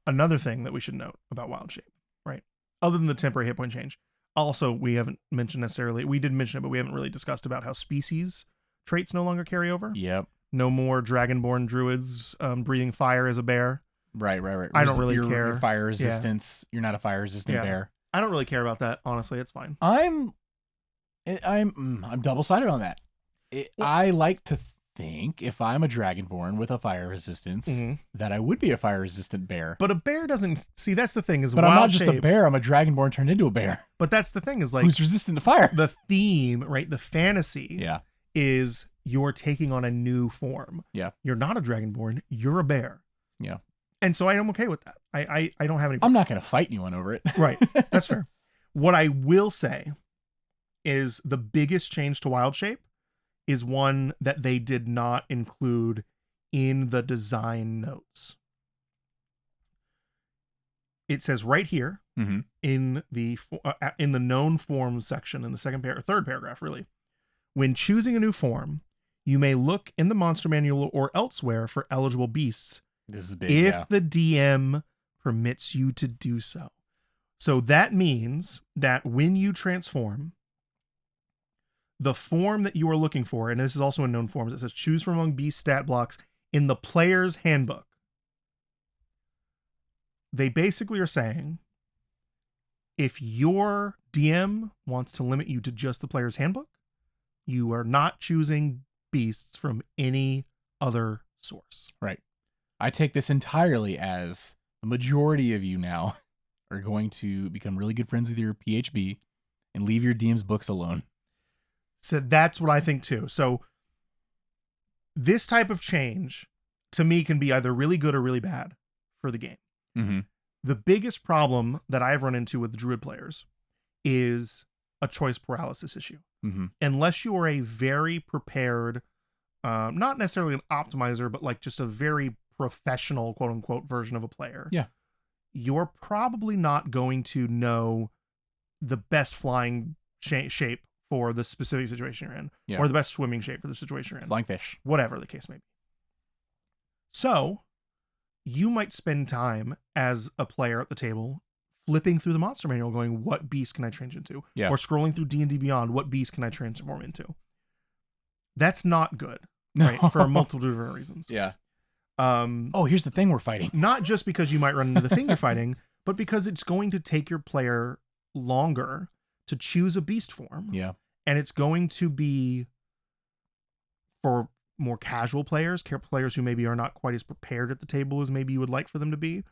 another thing that we should note about wild shape, right? Other than the temporary hit point change, also we haven't mentioned necessarily. We did mention it, but we haven't really discussed about how species traits no longer carry over.
Yep.
No more dragonborn druids breathing fire as a bear.
Right.
I don't really care.
Your fire resistance. You're not a fire resistant bear.
I don't really care about that. Honestly, it's fine.
I'm double-sided on that. I like to think if I'm a dragonborn with a fire resistance that I would be a fire resistant bear.
But a bear doesn't see. That's the thing is.
But I'm not just a bear. I'm a dragonborn turned into a bear.
But that's the thing is like
who's resistant to fire.
The theme, right? The fantasy.
Yeah.
Is you're taking on a new form.
Yeah.
You're not a dragonborn. You're a bear.
Yeah.
And so I am okay with that. I don't have any.
I'm not going to fight anyone over it.
Right. That's fair. What I will say is the biggest change to wild shape is one that they did not include in the design notes. It says right here in the known forms section in the third paragraph, really. When choosing a new form, you may look in the monster manual or elsewhere for eligible beasts.
This is big.
If the DM permits you to do so. So that means that when you transform, the form that you are looking for, and this is also in known forms, it says choose from among beast stat blocks in the player's handbook. They basically are saying, if your DM wants to limit you to just the player's handbook, you are not choosing beasts from any other source.
Right. I take this entirely as the majority of you now are going to become really good friends with your PHB and leave your DM's books alone.
So that's what I think too. So this type of change to me can be either really good or really bad for the game.
Mm-hmm.
The biggest problem that I've run into with the druid players is a choice paralysis issue. unless you are a very prepared, not necessarily an optimizer, but like just a very professional, quote unquote, version of a player.
Yeah.
You're probably not going to know the best flying shape for the specific situation you're in, or the best swimming shape for the situation you're in.
Flying fish.
Whatever the case may be. So you might spend time as a player at the table flipping through the monster manual going, what beast can I change into?
Yeah.
Or scrolling through D&D Beyond, what beast can I transform into? That's not good, right? For multiple different reasons.
Yeah. Here's the thing we're fighting.
Not just because you might run into the thing you're fighting, but because it's going to take your player longer to choose a beast form.
Yeah.
And it's going to be, for more casual players who maybe are not quite as prepared at the table as maybe you would like for them to be,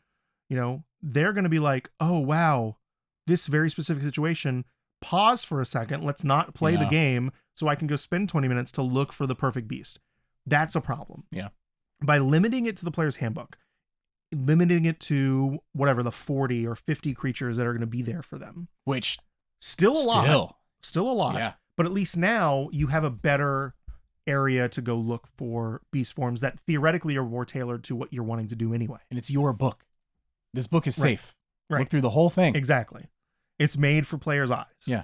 they're going to be like, oh, wow, this very specific situation, pause for a second. Let's not play the game so I can go spend 20 minutes to look for the perfect beast. That's a problem.
Yeah.
By limiting it to the player's handbook, limiting it to whatever, the 40 or 50 creatures that are going to be there for them.
Which,
still a lot.
Yeah.
But at least now you have a better area to go look for beast forms that theoretically are more tailored to what you're wanting to do anyway.
And it's your book. This book is safe.
Right.
Look through the whole thing.
Exactly. It's made for players' eyes.
Yeah.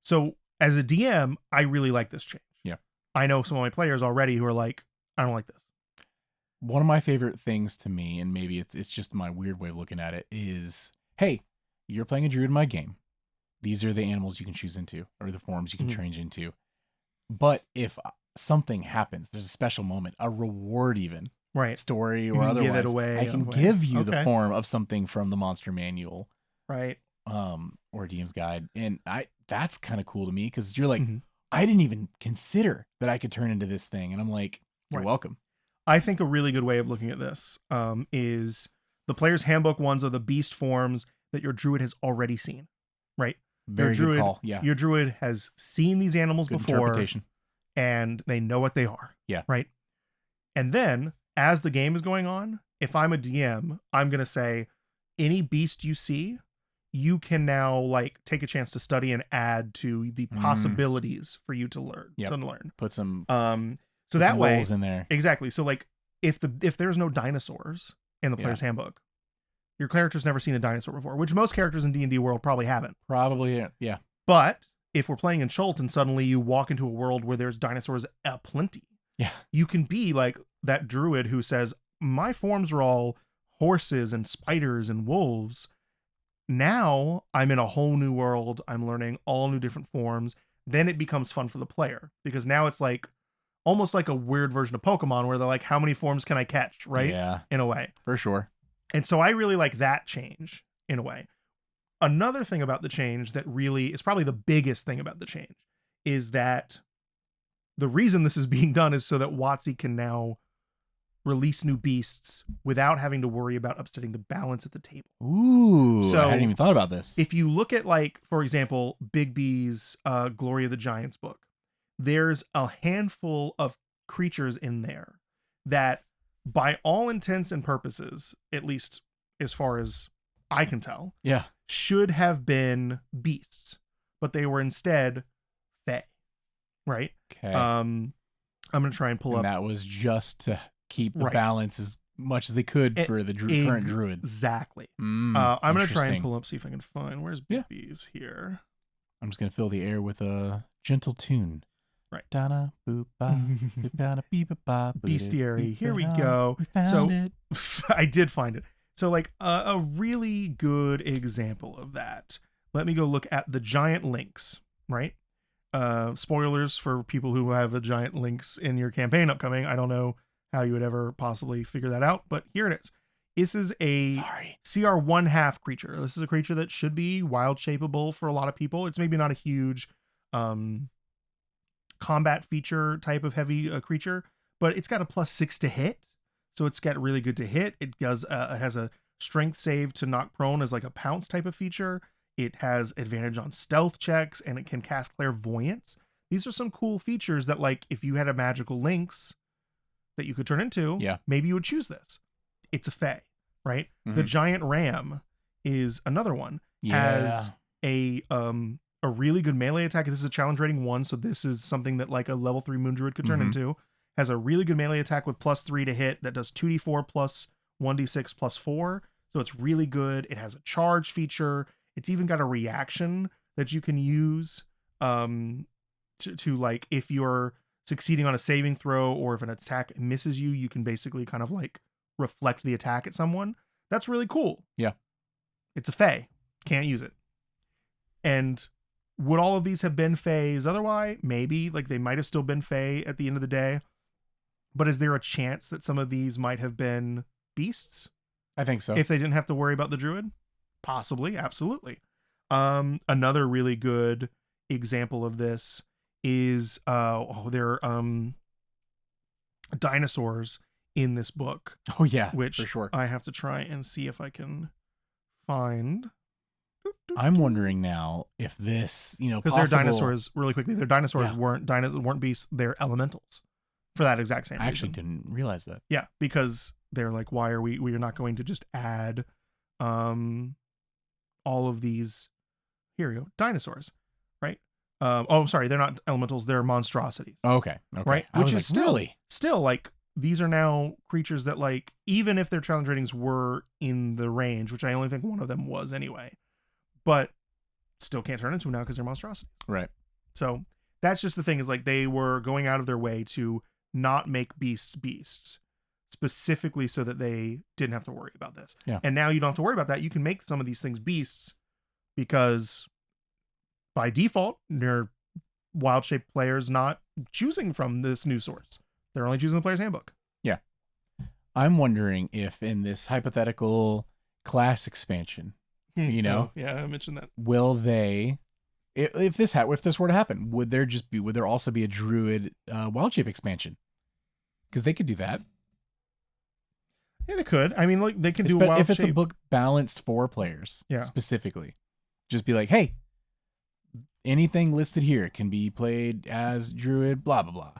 So as a DM, I really like this change.
Yeah.
I know some of my players already who are like, I don't like this.
One of my favorite things to me, and maybe it's just my weird way of looking at it, is, hey, you're playing a druid in my game. These are the animals you can choose into, or the forms you can change into. But if something happens, there's a special moment, a reward even,
right?
Story or otherwise,
give it away,
I can give you the form of something from the monster manual,
right?
Or DM's guide, and that's kind of cool to me because you're like, I didn't even consider that I could turn into this thing, and I'm like, you're welcome.
I think a really good way of looking at this is the player's handbook ones are the beast forms that your druid has already seen, right?
Very good call. Yeah.
Your druid has seen these animals before, and they know what they are.
Yeah.
Right. And then as the game is going on, if I'm a DM, I'm going to say any beast you see, you can now like take a chance to study and add to the possibilities for you to learn.
Yep.
To learn.
Put some
so that way
in there.
Exactly. So like if there's no dinosaurs in the player's handbook, your character's never seen a dinosaur before, which most characters in D&D world probably haven't.
Probably, yeah.
But if we're playing in Chult and suddenly you walk into a world where there's dinosaurs aplenty, you can be like that druid who says, my forms are all horses and spiders and wolves. Now I'm in a whole new world. I'm learning all new different forms. Then it becomes fun for the player because now it's like almost like a weird version of Pokemon where they're like, how many forms can I catch? Right.
Yeah.
In a way.
For sure.
And so I really like that change in a way. Another thing about the change that really is probably the biggest thing about the change is that the reason this is being done is so that WotC can now release new beasts without having to worry about upsetting the balance at the table.
Ooh,
so
I hadn't even thought about this.
If you look at, like, for example, Big B's Glory of the Giants book, there's a handful of creatures in there that by all intents and purposes, at least as far as I can tell, should have been beasts, but they were instead fae, right?
Okay.
I'm going to try and pull up.
That was just to keep the balance as much as they could for the current druid.
Exactly. I'm going to try and pull up, see if I can find, where's Big B's here.
I'm just going to fill the air with a gentle tune.
Right.
Donna, boop, ba, boop, ba,
Bestiary. Here we go.
We found it.
I did find it. So like a really good example of that. Let me go look at the giant lynx, right? Spoilers for people who have a giant lynx in your campaign upcoming. I don't know how you would ever possibly figure that out, but here it is. This is a CR 1/2 creature. This is a creature that should be wild shapeable for a lot of people. It's maybe not a huge combat feature type of heavy creature, but it's got a +6 to hit. So it's got really good to hit. It does it has a strength save to knock prone as like a pounce type of feature. It has advantage on stealth checks, and it can cast clairvoyance. These are some cool features that, like, if you had a magical lynx that you could turn into, maybe you would choose this. It's a fae, right? The giant ram is another one. Has a a really good melee attack. This is a challenge rating 1, so this is something that like a level 3 Moon Druid could turn into. Has a really good melee attack with +3 to hit that does 2d4 plus 1d6 plus 4. So it's really good. It has a charge feature. It's even got a reaction that you can use to like if you're succeeding on a saving throw or if an attack misses you, you can basically kind of like reflect the attack at someone. That's really cool.
Yeah.
It's a Fey. Can't use it. And would all of these have been Feys otherwise? Maybe. Like they might have still been Fey at the end of the day. But is there a chance that some of these might have been beasts?
I think so.
If they didn't have to worry about the druid? Possibly. Absolutely. Another really good example of this is there are dinosaurs in this book.
Oh yeah,
which
for sure.
I have to try and see if I can find.
I'm wondering now if this,
because they're dinosaurs. Really quickly, their dinosaurs weren't beasts. They're elementals for that exact same reason.
I actually didn't realize that.
Yeah, because they're like, why are we are not going to just add all of these, here we go, dinosaurs, right? Sorry, they're not elementals, they're monstrosities.
Okay.
Right?
Which is
still like, these are now creatures that like, even if their challenge ratings were in the range, which I only think one of them was anyway, but still can't turn into them now because they're monstrosities.
Right.
So that's just the thing, is like they were going out of their way to not make beasts specifically so that they didn't have to worry about this.
Yeah.
And now you don't have to worry about that. You can make some of these things beasts because by default, they're wild shaped players not choosing from this new source. They're only choosing the player's handbook.
Yeah. I'm wondering if in this hypothetical class expansion, you know,
yeah, I mentioned that.
Will they, if this were to happen, would there also be a druid wild shape expansion? Because they could do that.
Yeah, they could. I mean, like they can do a wild
if it's
shape.
a book balanced for players, specifically, just be like, hey, anything listed here can be played as druid, blah blah blah.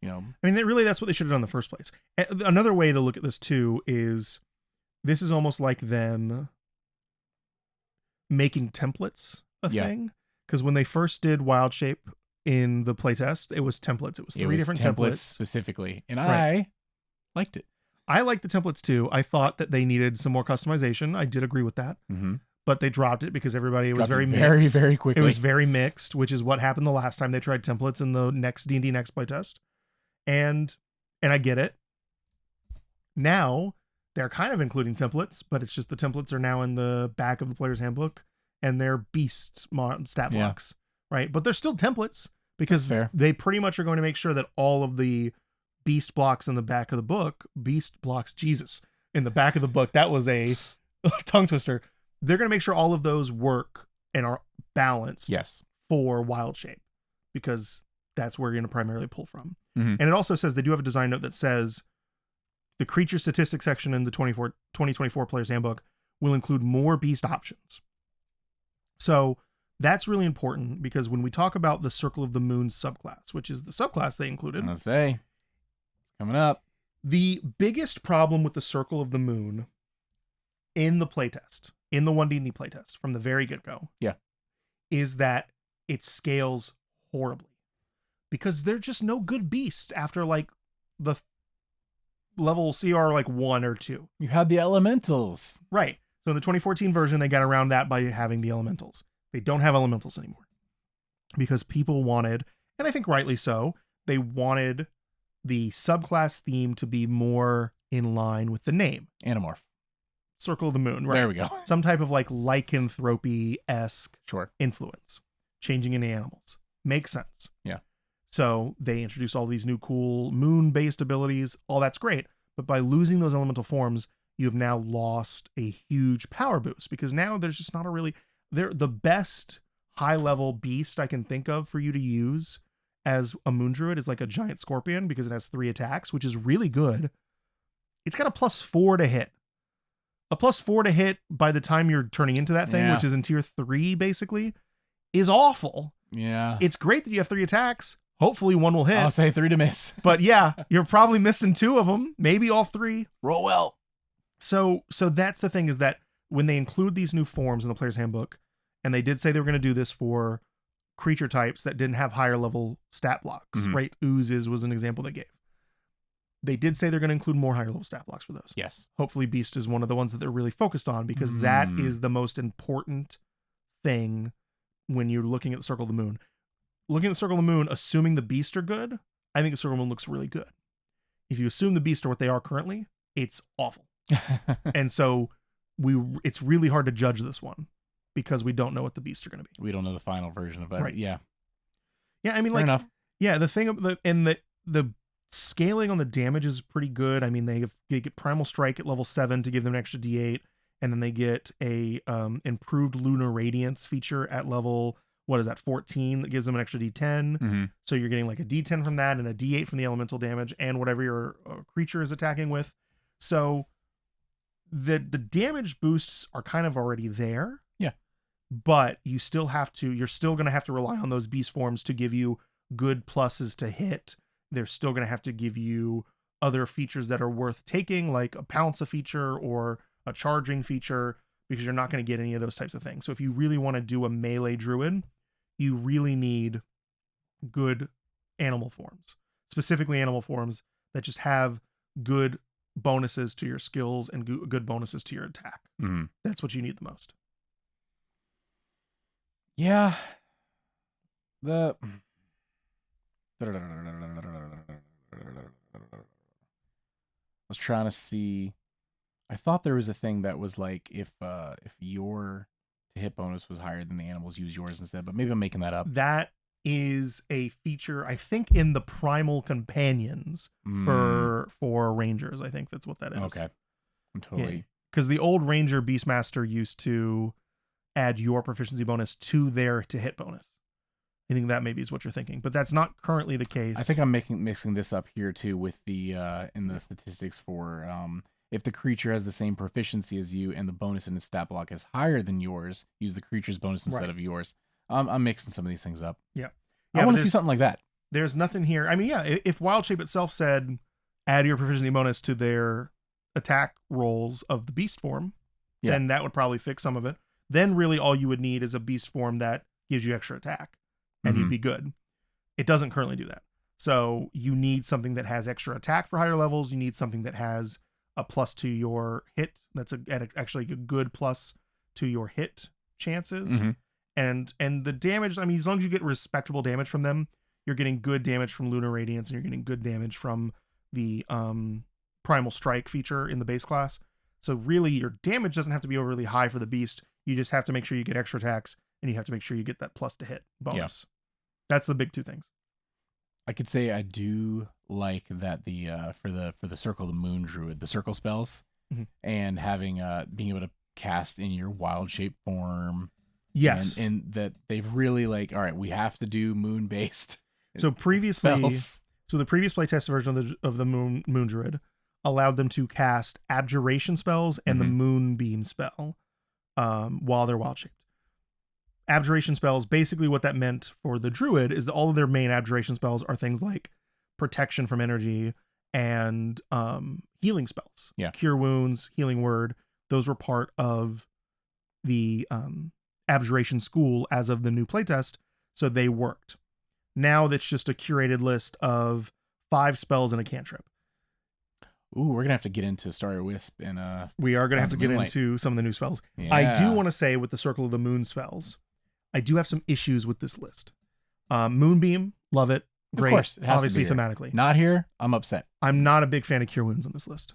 You know,
I mean, that's what they should have done in the first place. Another way to look at this too is this is almost like them making templates a thing. Because when they first did wild shape in the playtest, it was templates. It was three different templates
specifically, and I liked it.
I liked the templates too. I thought that they needed some more customization. I did agree with that.
Mm-hmm.
But they dropped it because everybody was very
quickly.
It was very mixed, which is what happened the last time they tried templates in the next D&D Next playtest. And I get it. Now they're kind of including templates, but it's just the templates are now in the back of the player's handbook and they're beast stat blocks, right? But they're still templates because they pretty much are going to make sure that all of the beast blocks in the back of the book, in the back of the book, that was a tongue twister. They're going to make sure all of those work and are balanced for wild shape because that's where you're going to primarily pull from.
Mm-hmm.
And it also says they do have a design note that says the creature statistics section in the 2024 Player's Handbook will include more beast options. So that's really important because when we talk about the Circle of the Moon subclass, which is the subclass they included.
Let's say, coming up.
The biggest problem with the Circle of the Moon in the playtest, in the 1D&D playtest from the very get-go, is that it scales horribly. Because they're just no good beasts after like the level CR like 1 or 2.
You had the elementals.
Right. So in the 2014 version, they got around that by having the elementals. They don't have elementals anymore. Because people wanted, and I think rightly so, they wanted the subclass theme to be more in line with the name.
Animorph.
Circle of the Moon, right?
There we go.
Some type of like lycanthropy-esque influence. Changing into animals. Makes sense.
Yeah.
So they introduced all these new cool moon-based abilities. All that's great. But by losing those elemental forms, you have now lost a huge power boost. Because now there's just not a really... the best high-level beast I can think of for you to use as a moon druid is like a giant scorpion because it has 3 attacks, which is really good. It's got a +4 to hit. A +4 to hit by the time you're turning into that thing, which is in tier 3, basically, is awful.
Yeah.
It's great that you have 3 attacks. Hopefully one will hit.
I'll say 3 to miss.
But yeah, you're probably missing 2 of them, maybe all 3.
Roll well.
So that's the thing, is that when they include these new forms in the player's handbook, And they did say they were going to do this for creature types that didn't have higher level stat blocks, right? Oozes was an example they gave. They did say they're going to include more higher level stat blocks for those.
Yes.
Hopefully Beast is one of the ones that they're really focused on, because that is the most important thing when you're looking at the Circle of the Moon. Looking at the Circle of the Moon, assuming the Beast are good, I think the Circle of the Moon looks really good. If you assume the Beast are what they are currently, it's awful. And so it's really hard to judge this one because we don't know what the Beasts are going to be.
We don't know the final version of it.
Right.
Yeah.
Yeah, I mean,
Fair
like,
enough.
yeah, the thing of the scaling on the damage is pretty good. I mean, they get Primal Strike at level 7 to give them an extra D8, and then they get a improved Lunar Radiance feature at level, what is that, 14, that gives them an extra D10. So you're getting like a D10 from that and a D8 from the elemental damage and whatever your creature is attacking with. So the damage boosts are kind of already there.
Yeah.
But you're still going to have to rely on those beast forms to give you good pluses to hit. They're still going to have to give you other features that are worth taking, like a pounce feature or a charging feature, because you're not going to get any of those types of things. So if you really want to do a melee druid, you really need good animal forms, specifically animal forms that just have good bonuses to your skills and good bonuses to your attack. That's what you need the most.
Yeah. I was trying to see. I thought there was a thing that was like if your hit bonus was higher than the animals, use yours instead. But maybe I'm making that up.
That is a feature, I think, in the Primal Companions for Rangers. I think that's what that is.
Okay, I'm totally,
because the old Ranger Beastmaster used to add your proficiency bonus to their to hit bonus. I think that maybe is what you're thinking, but that's not currently the case.
I think I'm mixing this up here too with the in the statistics for if the creature has the same proficiency as you and the bonus in its stat block is higher than yours, use the creature's bonus instead of yours. I'm mixing some of these things up.
Yeah,
I want to see something like that.
There's nothing here. I mean, yeah, if Wild Shape itself said add your proficiency bonus to their attack rolls of the beast form, then that would probably fix some of it. Then really all you would need is a beast form that gives you extra attack, and you'd be good. It doesn't currently do that. So you need something that has extra attack for higher levels. You need something that has a plus to your hit. That's actually a good plus to your hit chances. And the damage, I mean, as long as you get respectable damage from them, you're getting good damage from Lunar Radiance, and you're getting good damage from the Primal Strike feature in the base class. So really, your damage doesn't have to be overly high for the beast. You just have to make sure you get extra attacks, and you have to make sure you get that plus to hit bonus. That's the big two things.
I could say I do like that the for the Circle of the Moon Druid, the circle spells, and having being able to cast in your wild shape form.
Yes,
and that they've really like, all right, we have to do moon based.
So previously,
spells.
So the previous playtest version of the Moon Druid allowed them to cast abjuration spells and the moonbeam spell while they're wild shaped. Abjuration spells, basically what that meant for the druid is that all of their main abjuration spells are things like protection from energy and healing spells. Cure wounds, healing word. Those were part of the abjuration school as of the new playtest, so they worked. Now that's just a curated list of 5 spells and a cantrip.
Ooh, we're gonna have to get into Starry Wisp and
we are gonna have to get into some of the new spells. I do want to say with the Circle of the Moon spells, I do have some issues with this list. Moonbeam, love it. Great.
Of course, it has
obviously
to be here.
thematically.
Not here, I'm upset.
I'm not a big fan of Cure Wounds on this list.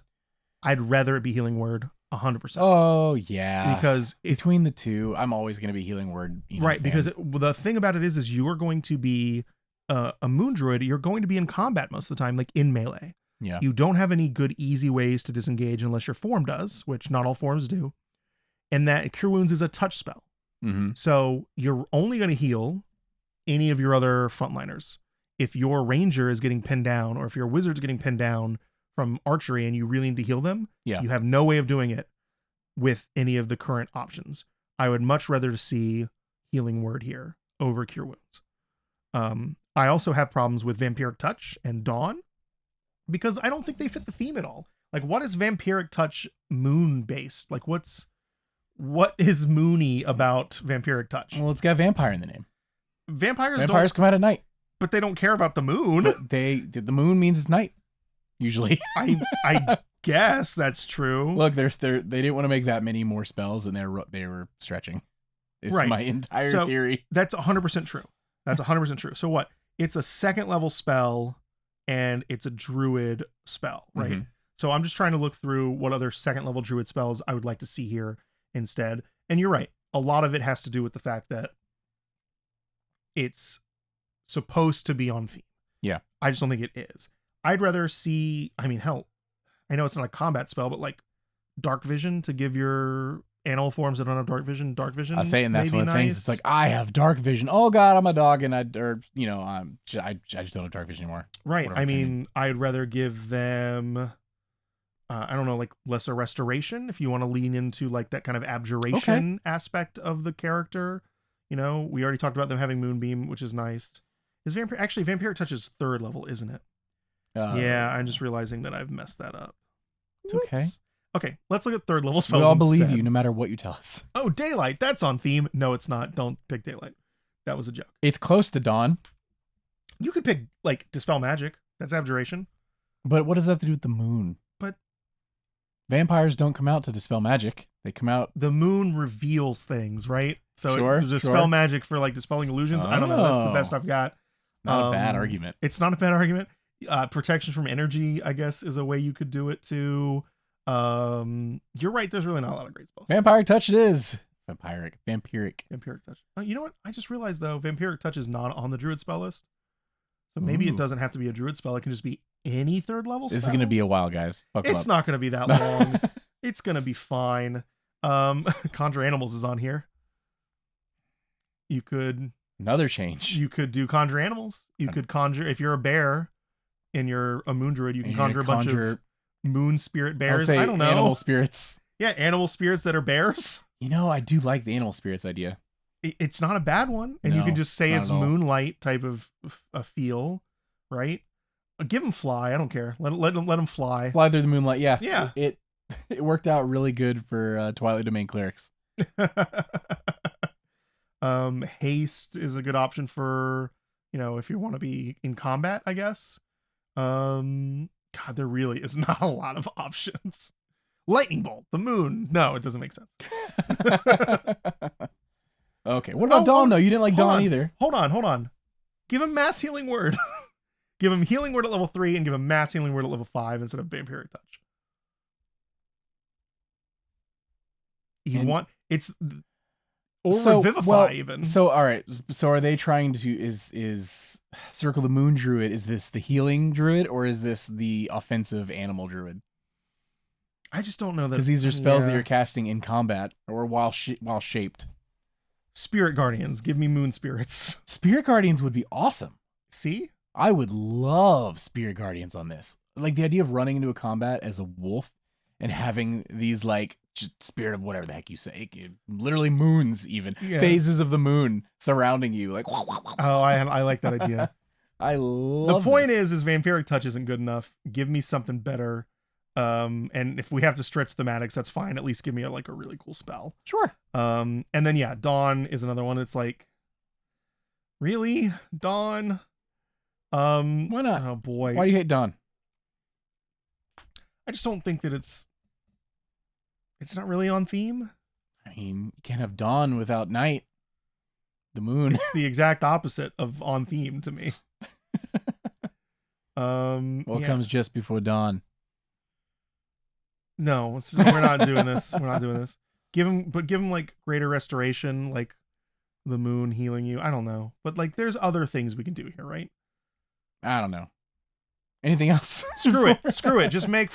I'd rather it be Healing Word 100%.
Oh, yeah.
Because
between the two, I'm always going to be Healing Word.
Right, because the thing about it is you are going to be a Moon Druid. You're going to be in combat most of the time, like in melee.
Yeah.
You don't have any good, easy ways to disengage unless your form does, which not all forms do. And that Cure Wounds is a touch spell. So you're only going to heal any of your other frontliners. If your ranger is getting pinned down, or if your wizard's getting pinned down from archery and you really need to heal them, you have no way of doing it with any of the current options. I would much rather see Healing Word here over Cure Wounds. I also have problems with Vampiric Touch and Dawn because I don't think they fit the theme at all. Like, what is Vampiric Touch moon based? Like, What is moony about vampiric touch?
Well, it's got vampire in the name.
Vampires
come out at night,
but they don't care about the moon.
but the moon means it's night. Usually,
I guess that's true.
Look, they didn't want to make that many more spells, and they were stretching. It's my entire theory.
That's 100% true. That's 100% true. So what? It's a 2nd level spell, and it's a druid spell, right?
Mm-hmm.
So I'm just trying to look through what other 2nd level druid spells I would like to see here instead. And you're right. A lot of it has to do with the fact that it's supposed to be on theme.
Yeah.
I just don't think it is. I'd rather see, I mean, hell, I know it's not a combat spell, but like dark vision to give your animal forms that don't have dark vision.
I was saying that's one of the things. It's like, I have dark vision. Oh God, I'm a dog, and I just don't have dark vision anymore.
Right. I mean, I'd rather give them, I don't know, like lesser restoration if you want to lean into like that kind of abjuration aspect of the character. You know, we already talked about them having Moonbeam, which is nice. Is Vampiric Touch is 3rd level, isn't it? Yeah, I'm just realizing that I've messed that up.
It's okay.
Okay, let's look at 3rd level spells.
We all believe you, no matter what you tell us.
Oh, Daylight. That's on theme. No, it's not. Don't pick Daylight. That was a joke.
It's close to dawn.
You could pick, like, Dispel Magic. That's Abjuration.
But what does that have to do with the moon?
But
vampires don't come out to dispel magic. They come out...
The moon reveals things, right? So Dispel Magic for, like, dispelling illusions. I don't know. That's the best I've got.
Not a bad argument.
It's not a bad argument. Protection from energy, I guess, is a way you could do it too. You're right. There's really not a lot of great spells.
Vampiric Touch it is. Vampiric
Touch. You know what? I just realized though, Vampiric Touch is not on the Druid spell list. So maybe it doesn't have to be a Druid spell. It can just be any 3rd level spell.
This is going to be a while, guys.
It's not going to be that long. It's going to be fine. Conjure Animals is on here. You could...
Another change.
You could do Conjure Animals. You could conjure... If you're a bear and you're a Moon Druid, you can conjure a bunch of moon spirit bears. I don't know.
Animal spirits.
Yeah, animal spirits that are bears.
You know, I do like the animal spirits idea.
It's not a bad one. And you can just say it's moonlight type of a feel, right? Give them fly. I don't care. Let them fly.
Fly through the moonlight. Yeah.
Yeah.
It worked out really good for Twilight Domain clerics.
Haste is a good option for, if you want to be in combat, I guess. God, there really is not a lot of options. Lightning Bolt, the moon. No, it doesn't make sense.
Okay. What about Dawn, though? You didn't like Dawn either.
Hold on. Give him Mass Healing Word. Give him Healing Word at level 3 and give him Mass Healing Word at level 5 instead of Vampiric Touch. Revivify even.
So, all right. So are they trying to, is Circle the Moon Druid, is this the healing druid or is this the offensive animal druid?
I just don't know that.
Because these are spells that you're casting in combat or while shaped.
Spirit Guardians. Give me moon spirits.
Spirit Guardians would be awesome.
See?
I would love Spirit Guardians on this. Like the idea of running into a combat as a wolf and having these like just spirit of whatever the heck you say, literally moons, even phases of the moon surrounding you. Like,
oh, I like that idea.
I love.
The point is Vampiric Touch isn't good enough. Give me something better. And if we have to stretch thematics, that's fine. At least give me a really cool spell.
Sure.
And then Dawn is another one. It's like, really, Dawn?
Why not?
Oh boy.
Why do you hate Dawn?
I just don't think that it's not really on theme.
I mean, you can't have dawn without night. The moon.
It's the exact opposite of on theme to me.
What comes just before dawn?
No, we're not doing this. We're not doing this. Give him like greater restoration, like the moon healing you. I don't know, but like there's other things we can do here, right?
I don't know. Anything else?
Screw it. Just make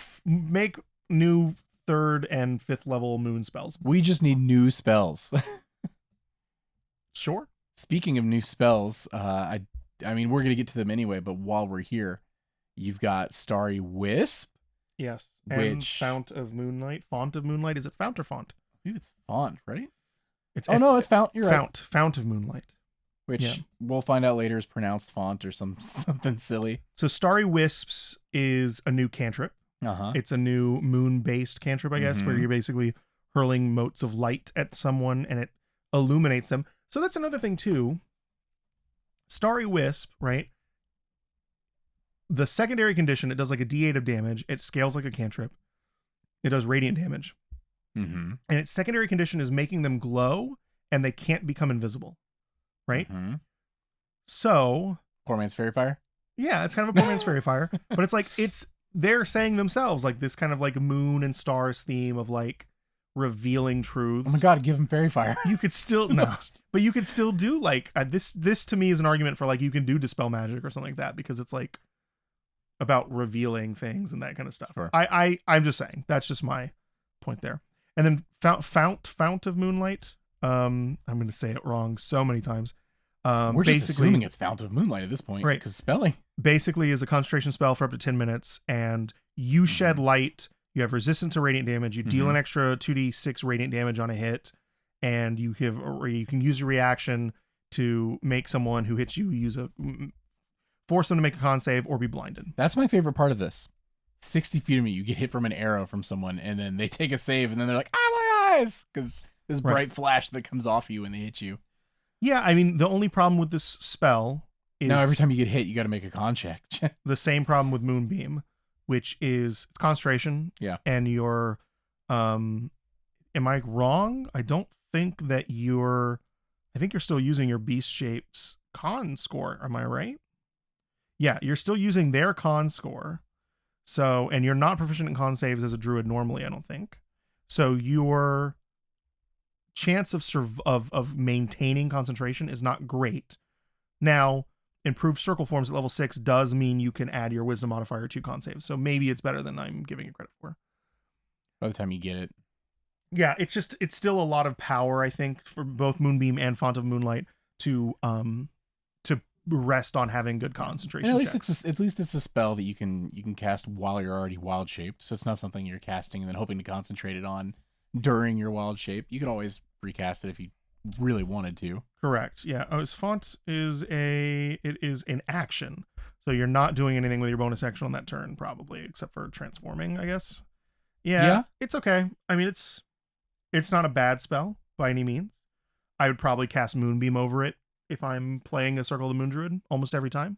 new 3rd and 5th level moon spells.
We just need new spells.
Sure.
Speaking of new spells, I mean we're gonna get to them anyway, but while we're here, you've got Starry Wisp.
Yes. And Fount of Moonlight. Font of Moonlight. Is it Fount or Font?
I believe it's Font, right?
It's
no, it's Fount. You're right.
Fount of Moonlight.
Which we'll find out later is pronounced Font or something silly.
So Starry Wisps is a new cantrip.
Uh-huh.
It's a new moon-based cantrip, I guess, where you're basically hurling motes of light at someone and it illuminates them. So that's another thing too. Starry Wisp, right? The secondary condition, it does like a D8 of damage. It scales like a cantrip. It does radiant damage.
Mm-hmm.
And its secondary condition is making them glow and they can't become invisible. Right?
Mm-hmm.
So
Poor man's fairy fire.
yeah, it's kind of a poor man's fairy fire. But it's like they're saying themselves like this kind of like moon and stars theme of like revealing truths.
Oh my god, give him fairy fire.
You could still no, but you could still do like this to me is an argument for like you can do dispel magic or something like that because it's like about revealing things and that kind of stuff.
Sure.
I'm just saying that's just my point there. And then fount of moonlight. I'm going to say it wrong so many times.
We're just assuming it's Fount of Moonlight at this point,
right?
Because spelling
Basically is a concentration spell for up to 10 minutes, and you shed light. You have resistance to radiant damage. You deal an extra 2d6 radiant damage on a hit, and you can use your reaction to make someone who hits you force them to make a con save or be blinded.
That's my favorite part of this. 60 feet of me, you get hit from an arrow from someone, and then they take a save, and then they're like, "Ah, my eyes!" Because this bright flash that comes off you when they hit you.
Yeah, I mean, the only problem with this spell is...
Now, every time you get hit, you got to make a con check.
the same problem with Moonbeam, which is concentration.
Yeah.
And your... am I wrong? I don't think that you're... I think you're still using your Beast Shape's con score. Am I right? Yeah, you're still using their con score. So, and you're not proficient in con saves as a druid normally, I don't think. So your chance of maintaining concentration is not great. Now, improved circle forms at level 6 does mean you can add your wisdom modifier to con saves. So maybe it's better than I'm giving it credit for.
By the time you get it.
Yeah, it's still a lot of power, I think, for both Moonbeam and Font of Moonlight to rest on having good concentration.
And at least it's a spell that you can cast while you're already wild shaped. So it's not something you're casting and then hoping to concentrate it on during your wild shape. You could always recast it if you really wanted to.
Correct. Yeah. Oh, its font is an action. So you're not doing anything with your bonus action on that turn, probably, except for transforming, I guess. Yeah. It's okay. I mean, it's not a bad spell by any means. I would probably cast Moonbeam over it if I'm playing a Circle of the Moon Druid almost every time.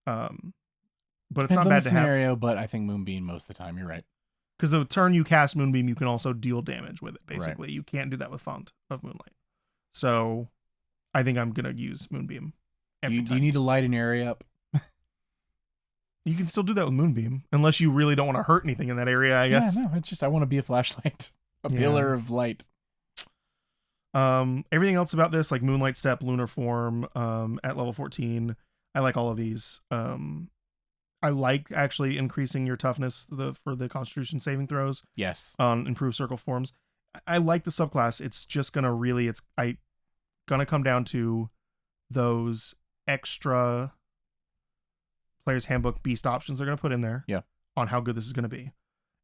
But it's
Depends
not
on
bad
the
to have.
scenario, but I think Moonbeam most of the time. You're right.
Because the turn you cast Moonbeam, you can also deal damage with it, basically. Right. You can't do that with Font of Moonlight. So I think I'm going to use Moonbeam every time.
Do you need to light an area up?
You can still do that with Moonbeam, unless you really don't want to hurt anything in that area, I guess.
Yeah, no, it's just I want to be a flashlight. A pillar of light.
Everything else about this, like Moonlight Step, Lunar Form, at level 14, I like all of these. I like actually increasing your toughness for the Constitution saving throws.
Yes.
On improved circle forms. I like the subclass. It's just gonna gonna come down to those extra Player's Handbook beast options they're gonna put in there.
Yeah.
On how good this is gonna be,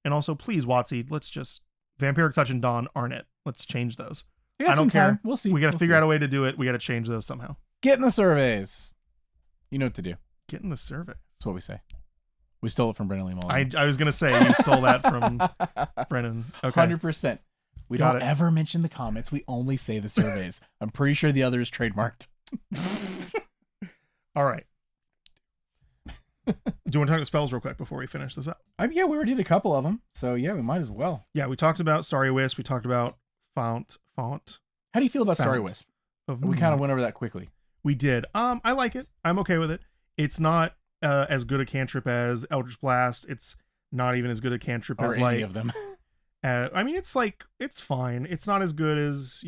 and also please, WotC, let's just Vampiric Touch and Dawn aren't it? Let's change those. I don't care.
We'll see.
We got to figure out a way to do it. We got to change those somehow.
Get in the surveys. You know what to do.
Get in the survey.
That's what we say. We stole it from Brennan Lee Mullen.
I was going to say you stole that from Brennan. Okay.
100%. We don't ever mention the comments. We only say the surveys. I'm pretty sure the other is trademarked.
All right. Do you want to talk about spells real quick before we finish this up?
Yeah, we already did a couple of them. So yeah, we might as well.
Yeah, we talked about Starry Wisp. We talked about Font.
How do you feel about Starry Wisp? We kind of went over that quickly.
We did. I like it. I'm okay with it. It's not as good a cantrip as Eldritch Blast. It's not even as good a cantrip as
any of them.
I mean, it's fine. It's not as good as,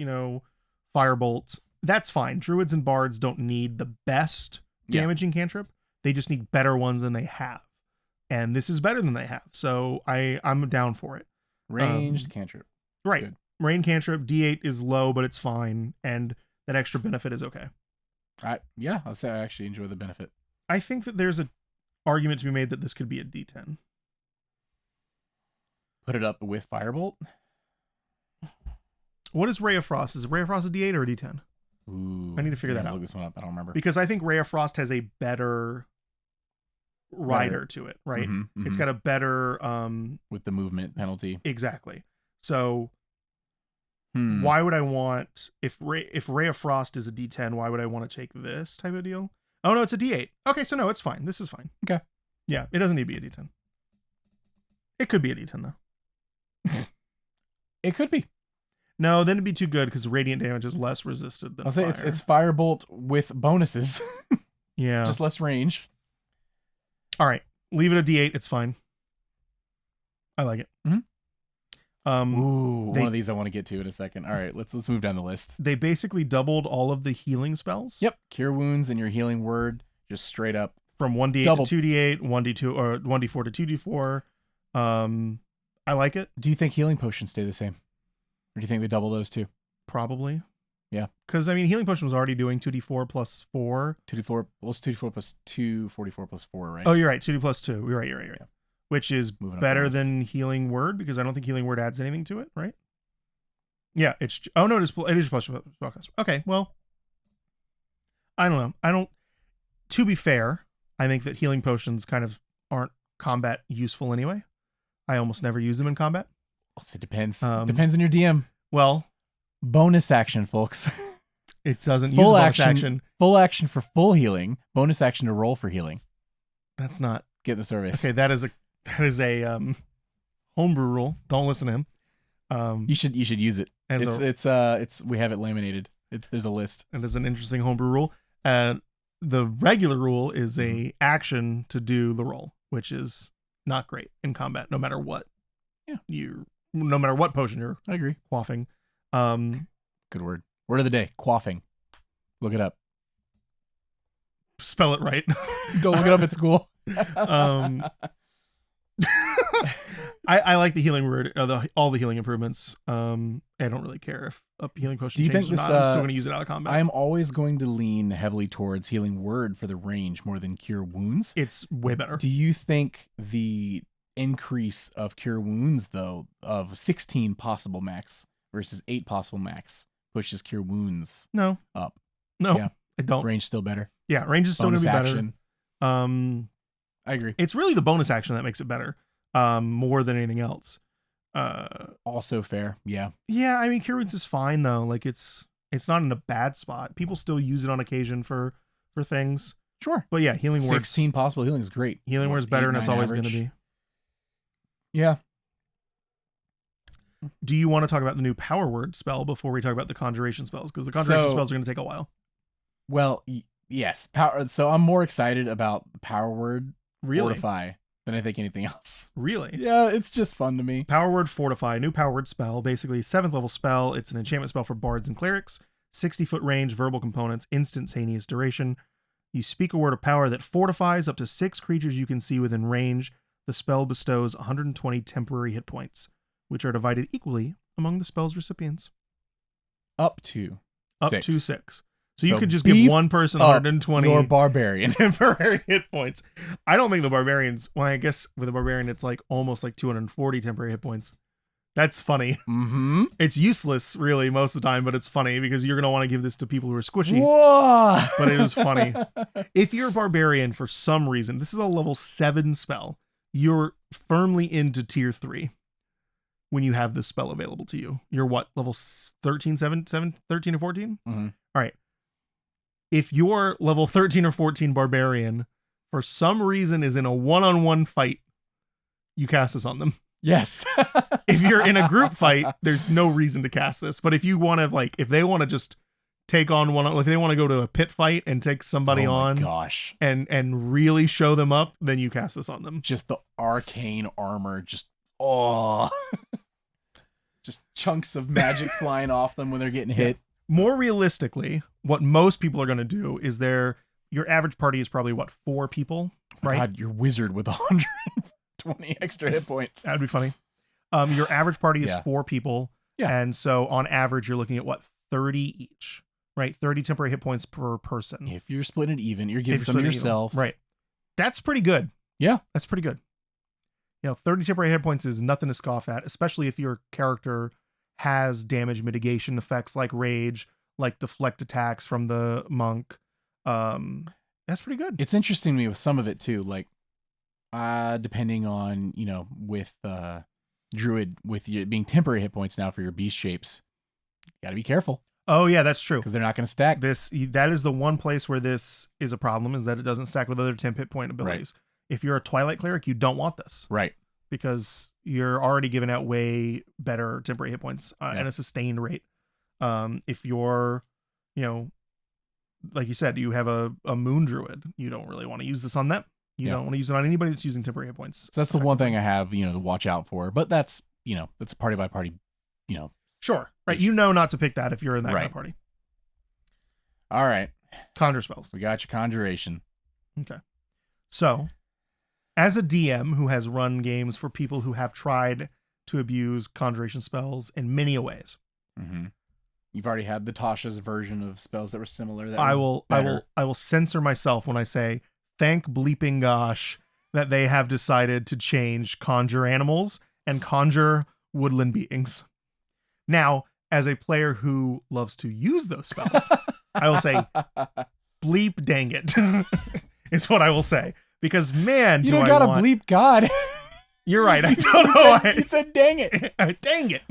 Firebolt. That's fine. Druids and bards don't need the best damaging cantrip. They just need better ones than they have. And this is better than they have. So I'm down for it.
Ranged cantrip.
Right.
Good.
Rain cantrip, D8 is low, but it's fine. And that extra benefit is okay.
I'll say I actually enjoy the benefit.
I think that there's an argument to be made that this could be a D10.
Put it up with Firebolt?
What is Ray of Frost? Is Ray of Frost a D8 or a D10?
Ooh,
I need to figure that out.
Look this one up. I don't remember.
Because I think Ray of Frost has a better rider to it, right?
Mm-hmm.
It's got a better
with the movement penalty.
Exactly. So Why would I want, if Ray of Frost is a D10, why would I want to take this type of deal? Oh no, it's a D8. Okay, so no, it's fine. This is fine.
Okay.
Yeah, it doesn't need to be a D10. It could be a D10 though.
It could be.
No, then it'd be too good because radiant damage is less resisted than
I'll
fire.
say it's Firebolt with bonuses.
Yeah.
Just less range.
All right. Leave it a D8. It's fine. I like it.
Ooh, one of these I want to get to in a second. All right, let's move down the list.
They basically doubled all of the healing spells.
Yep. Cure wounds and your healing word just straight up.
From 1d8
Double.
to 2d8, 1d2 or 1d4 to 2d4. I like it.
Do you think healing potions stay the same? Or do you think they double those too?
Probably.
Yeah.
Because, I mean, healing potion was already doing 2d4 plus 4.
2d4, well, it's 2d4 plus 2, 44 plus 4, right?
Oh, you're right. 2d plus 2. You're right.
Yeah.
Which is
Moving up
better
the list.
than healing word because I don't think healing word adds anything to it, right? Yeah, it is plus spellcast. Okay, well, I don't know. To be fair, I think that healing potions kind of aren't combat useful anyway. I almost never use them in combat.
It depends. Depends on your DM.
Well,
bonus action, folks.
It doesn't
full
use bonus
action. Full action for full healing. Bonus action to roll for healing.
That's not
get the service.
Okay, that is a homebrew rule. Don't listen to him.
You should use it. It's we have it laminated. There's a list.
It is an interesting homebrew rule. The regular rule is a action to do the roll, which is not great in combat, no matter what.
Yeah.
No matter what potion you're
I agree.
quaffing.
Good word. Word of the day. Quaffing. Look it up.
Spell it right.
Don't look it up at school.
I like the healing word, all the healing improvements. I don't really care if a healing potion
Do you
changes
think
or
this,
not. I'm still going to use it out of combat.
I'm always going to lean heavily towards healing word for the range more than cure wounds.
It's way better.
Do you think the increase of cure wounds, though, of 16 possible max versus 8 possible max pushes cure wounds up?
No,
yeah.
I don't.
Range still better.
Yeah, range is still going to be
action.
better.
I agree.
It's really the bonus action that makes it better, more than anything else.
Also fair. Yeah.
Yeah, I mean, Cure Wounds is fine though. Like it's not in a bad spot. People still use it on occasion for things.
Sure.
But yeah, healing word.
16 possible healing is great.
Healing word is better, and it's always going to be.
Yeah.
Do you want to talk about the new power word spell before we talk about the conjuration spells? Because the conjuration spells are going to take a while.
Well, yes. Power. So I'm more excited about the power word fortify than I think anything else.
Really?
Yeah, it's just fun to me.
Power word fortify, new power word spell, basically 7th level spell. It's an enchantment spell for bards and clerics. 60-foot range, verbal components, instantaneous duration. You speak a word of power that fortifies up to 6 creatures you can see within range. The spell bestows 120 temporary hit points, which are divided equally among the spell's recipients.
Up to 6.
So you could just give one person 120
your barbarian
temporary hit points. I don't think the barbarians, well, I guess with the barbarian, it's like almost like 240 temporary hit points. That's funny.
Mm-hmm.
It's useless, really, most of the time, but it's funny because you're going to want to give this to people who are squishy.
Whoa!
But it was funny. If you're a barbarian for some reason, this is a level 7 spell, you're firmly into tier 3 when you have this spell available to you. You're what, level 13 or 14?
Mm-hmm.
All right. If your level 13 or 14 barbarian for some reason is in a one-on-one fight, you cast this on them.
Yes.
If you're in a group fight, there's no reason to cast this. But if you want to, like, if they want to just take on if they want to go to a pit fight and take somebody on,
gosh,
and really show them up, then you cast this on them.
Just the arcane armor, just chunks of magic flying off them when they're getting hit.
More realistically, what most people are going to do is your average party is probably 4 people, right?
God, you're wizard with 120 extra hit points.
That'd be funny. Your average party is 4 people.
Yeah.
And so on average, you're looking at 30 each, right? 30 temporary hit points per person.
If you're splitting it even, you're giving some to yourself.
Right. That's pretty good.
Yeah.
That's pretty good. 30 temporary hit points is nothing to scoff at, especially if your character has damage mitigation effects like rage, like deflect attacks from the monk. That's pretty good.
It's interesting to me with some of it too, like depending on, with druid, with you being temporary hit points now for your beast shapes, Got to be careful
Oh yeah, that's true.
because they're not going to stack.
That is the one place where this is a problem, is that it doesn't stack with other 10 hit point abilities. Right. If you're a Twilight Cleric, you don't want this.
Right.
Because you're already giving out way better temporary hit points and a sustained rate. If you're, like you said, you have a Moon Druid, you don't really want to use this on them. You don't want to use it on anybody that's using temporary hit points.
So that's the one thing I have, to watch out for. But that's, that's party by party,
Sure. Right. Not to pick that if you're in that kind of party.
All right.
Conjure spells.
We got your conjuration.
Okay. So, as a DM who has run games for people who have tried to abuse conjuration spells in many ways.
Mm-hmm. You've already had the Tasha's version of spells that were similar.
I will censor myself when I say, thank bleeping gosh that they have decided to change conjure animals and conjure woodland beings. Now, as a player who loves to use those spells, I will say, bleep dang it, is what I will say. Because, man,
you don't gotta bleep God.
You're right. I don't know why.
You said dang it.
Dang it.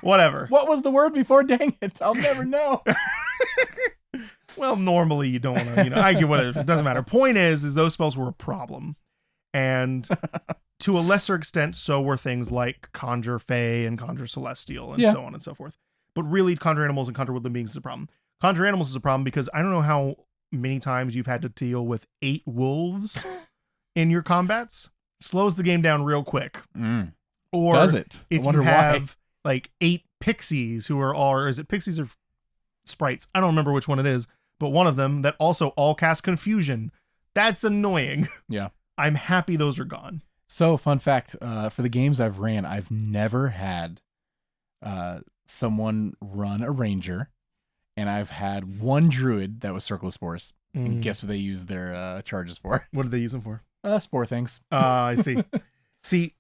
Whatever.
What was the word before dang it? I'll never know.
Well, normally you don't want to, I get whatever. It doesn't matter. Point is those spells were a problem. And to a lesser extent, so were things like Conjure Fae and Conjure Celestial and so on and so forth. But really, Conjure Animals and Conjure Woodland Beings is a problem. Conjure Animals is a problem because I don't know how many times you've had to deal with 8 wolves in your combats. Slows the game down real quick. Or
does it?
If you have like 8 pixies who are all, or is it pixies or sprites? I don't remember which one it is, but one of them that also all cast confusion. That's annoying.
Yeah.
I'm happy those are gone.
So, fun fact, for the games I've ran, I've never had someone run a ranger, and I've had one druid that was Circle of Spores. And guess what they use their charges for?
What did they use them for?
Spore things.
I see. See,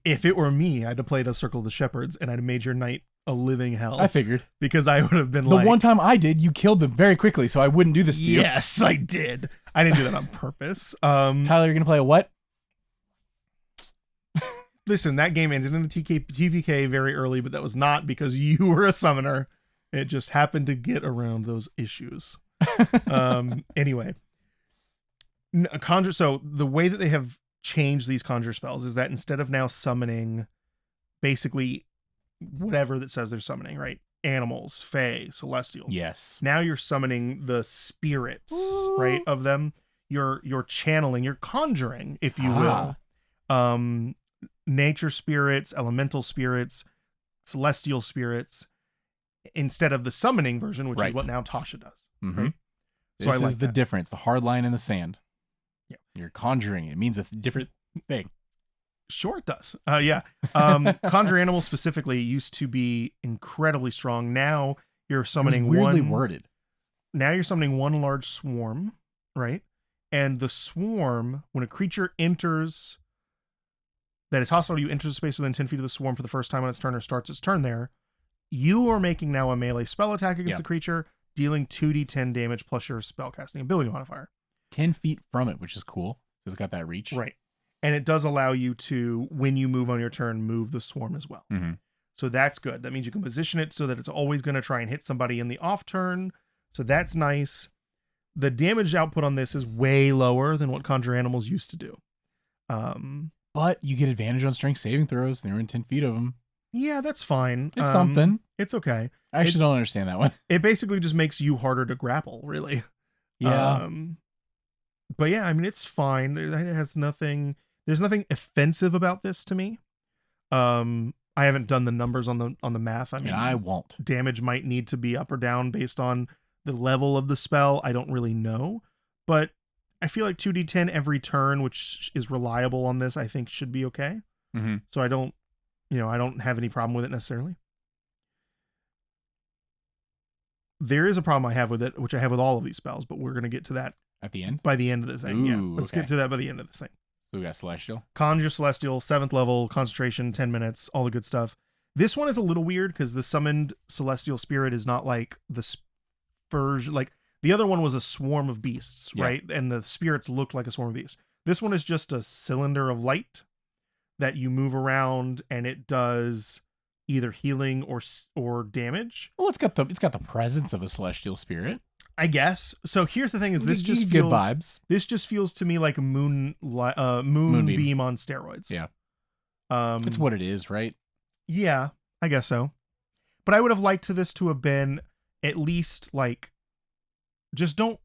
if it were me, I'd have played a Circle of the Shepherds, and I'd have made your night a living hell.
I figured.
Because I would have been
the one time I did, you killed them very quickly, so I wouldn't do this to you.
Yes, I did. I didn't do that on purpose.
Tyler, you're going to play a what?
Listen, that game ended in a TPK very early, but that was not because you were a summoner. It just happened to get around those issues. Anyway. So the way that they have changed these conjure spells is that instead of now summoning basically whatever that says they're summoning, right? Animals, fae, celestials.
Yes.
Now you're summoning the spirits, right, of them. You're channeling, you're conjuring, if you will. Nature spirits, elemental spirits, celestial spirits, instead of the summoning version, which is what now Tasha does.
Mm-hmm.
Right?
So this is the difference, the hard line in the sand.
Yeah.
You're conjuring. It means a different thing.
Sure it does. Conjure Animals specifically used to be incredibly strong. Now you're summoning
weirdly worded.
Now you're summoning one large swarm, right? And the swarm, when a creature enters that is hostile to you, enters a space within 10 feet of the swarm for the first time on its turn or starts its turn there, you are making now a melee spell attack against the creature, dealing 2d10 damage plus your spellcasting ability modifier.
10 feet from it, which is cool. So it's got that reach.
Right. And it does allow you to, when you move on your turn, move the swarm as well.
Mm-hmm.
So that's good. That means you can position it so that it's always going to try and hit somebody in the off turn. So that's nice. The damage output on this is way lower than what Conjure Animals used to do.
But you get advantage on strength saving throws. They're in 10 feet of them.
Yeah, that's fine.
It's something.
It's okay.
I actually don't understand that one.
It basically just makes you harder to grapple, really.
Yeah.
But yeah, I mean, it's fine. It has nothing. There's nothing offensive about this to me. I haven't done the numbers on the math. I mean,
I won't.
Damage might need to be up or down based on the level of the spell. I don't really know, but I feel like 2d10 every turn, which is reliable on this, I think should be okay.
Mm-hmm.
So I don't have any problem with it necessarily. There is a problem I have with it, which I have with all of these spells, but we're going to get to that
at the end.
By the end of the thing.
Ooh,
let's get to that by the end of this thing.
So we got Celestial.
Conjure Celestial, 7th level, concentration, 10 minutes, all the good stuff. This one is a little weird because the summoned Celestial Spirit is not like the version, like the other one was a swarm of beasts, right? And the spirits looked like a swarm of beasts. This one is just a cylinder of light that you move around, and it does either healing or damage.
Well, it's got the presence of a celestial spirit.
I guess. So here's the thing: is this just
good
feels
vibes.
This just feels to me like a moonbeam on steroids.
Yeah. It's what it is, right?
Yeah, I guess so. But I would have liked this to have been at least like, just don't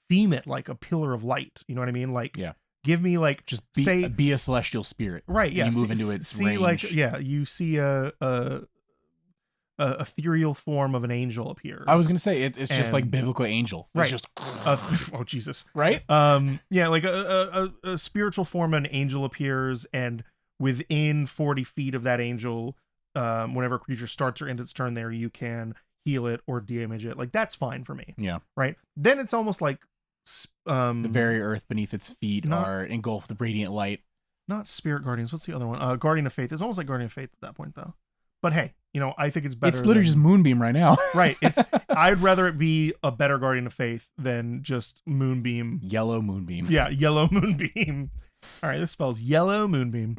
theme it like a pillar of light. You know what I mean? Like,
yeah.
Give me like,
just
be
a celestial spirit,
right? Yeah,
you move into its range.
You see a ethereal form of an angel appears.
I was gonna say it's just like biblical angel,
right?
It's just
oh Jesus,
right?
Yeah, like a spiritual form of an angel appears, and within 40 feet of that angel, whenever a creature starts or ends its turn there, you can heal it or damage it. Like, that's fine for me.
Yeah.
Right. Then it's almost like
the very earth beneath its feet are engulfed with radiant light.
Not spirit guardians. What's the other one? Guardian of Faith. It's almost like Guardian of Faith at that point, though. But hey, I think it's better.
It's literally just Moonbeam right now.
Right. I'd rather it be a better Guardian of Faith than just Moonbeam.
Yellow Moonbeam.
Yeah, Yellow Moonbeam. All right, this spells Yellow Moonbeam.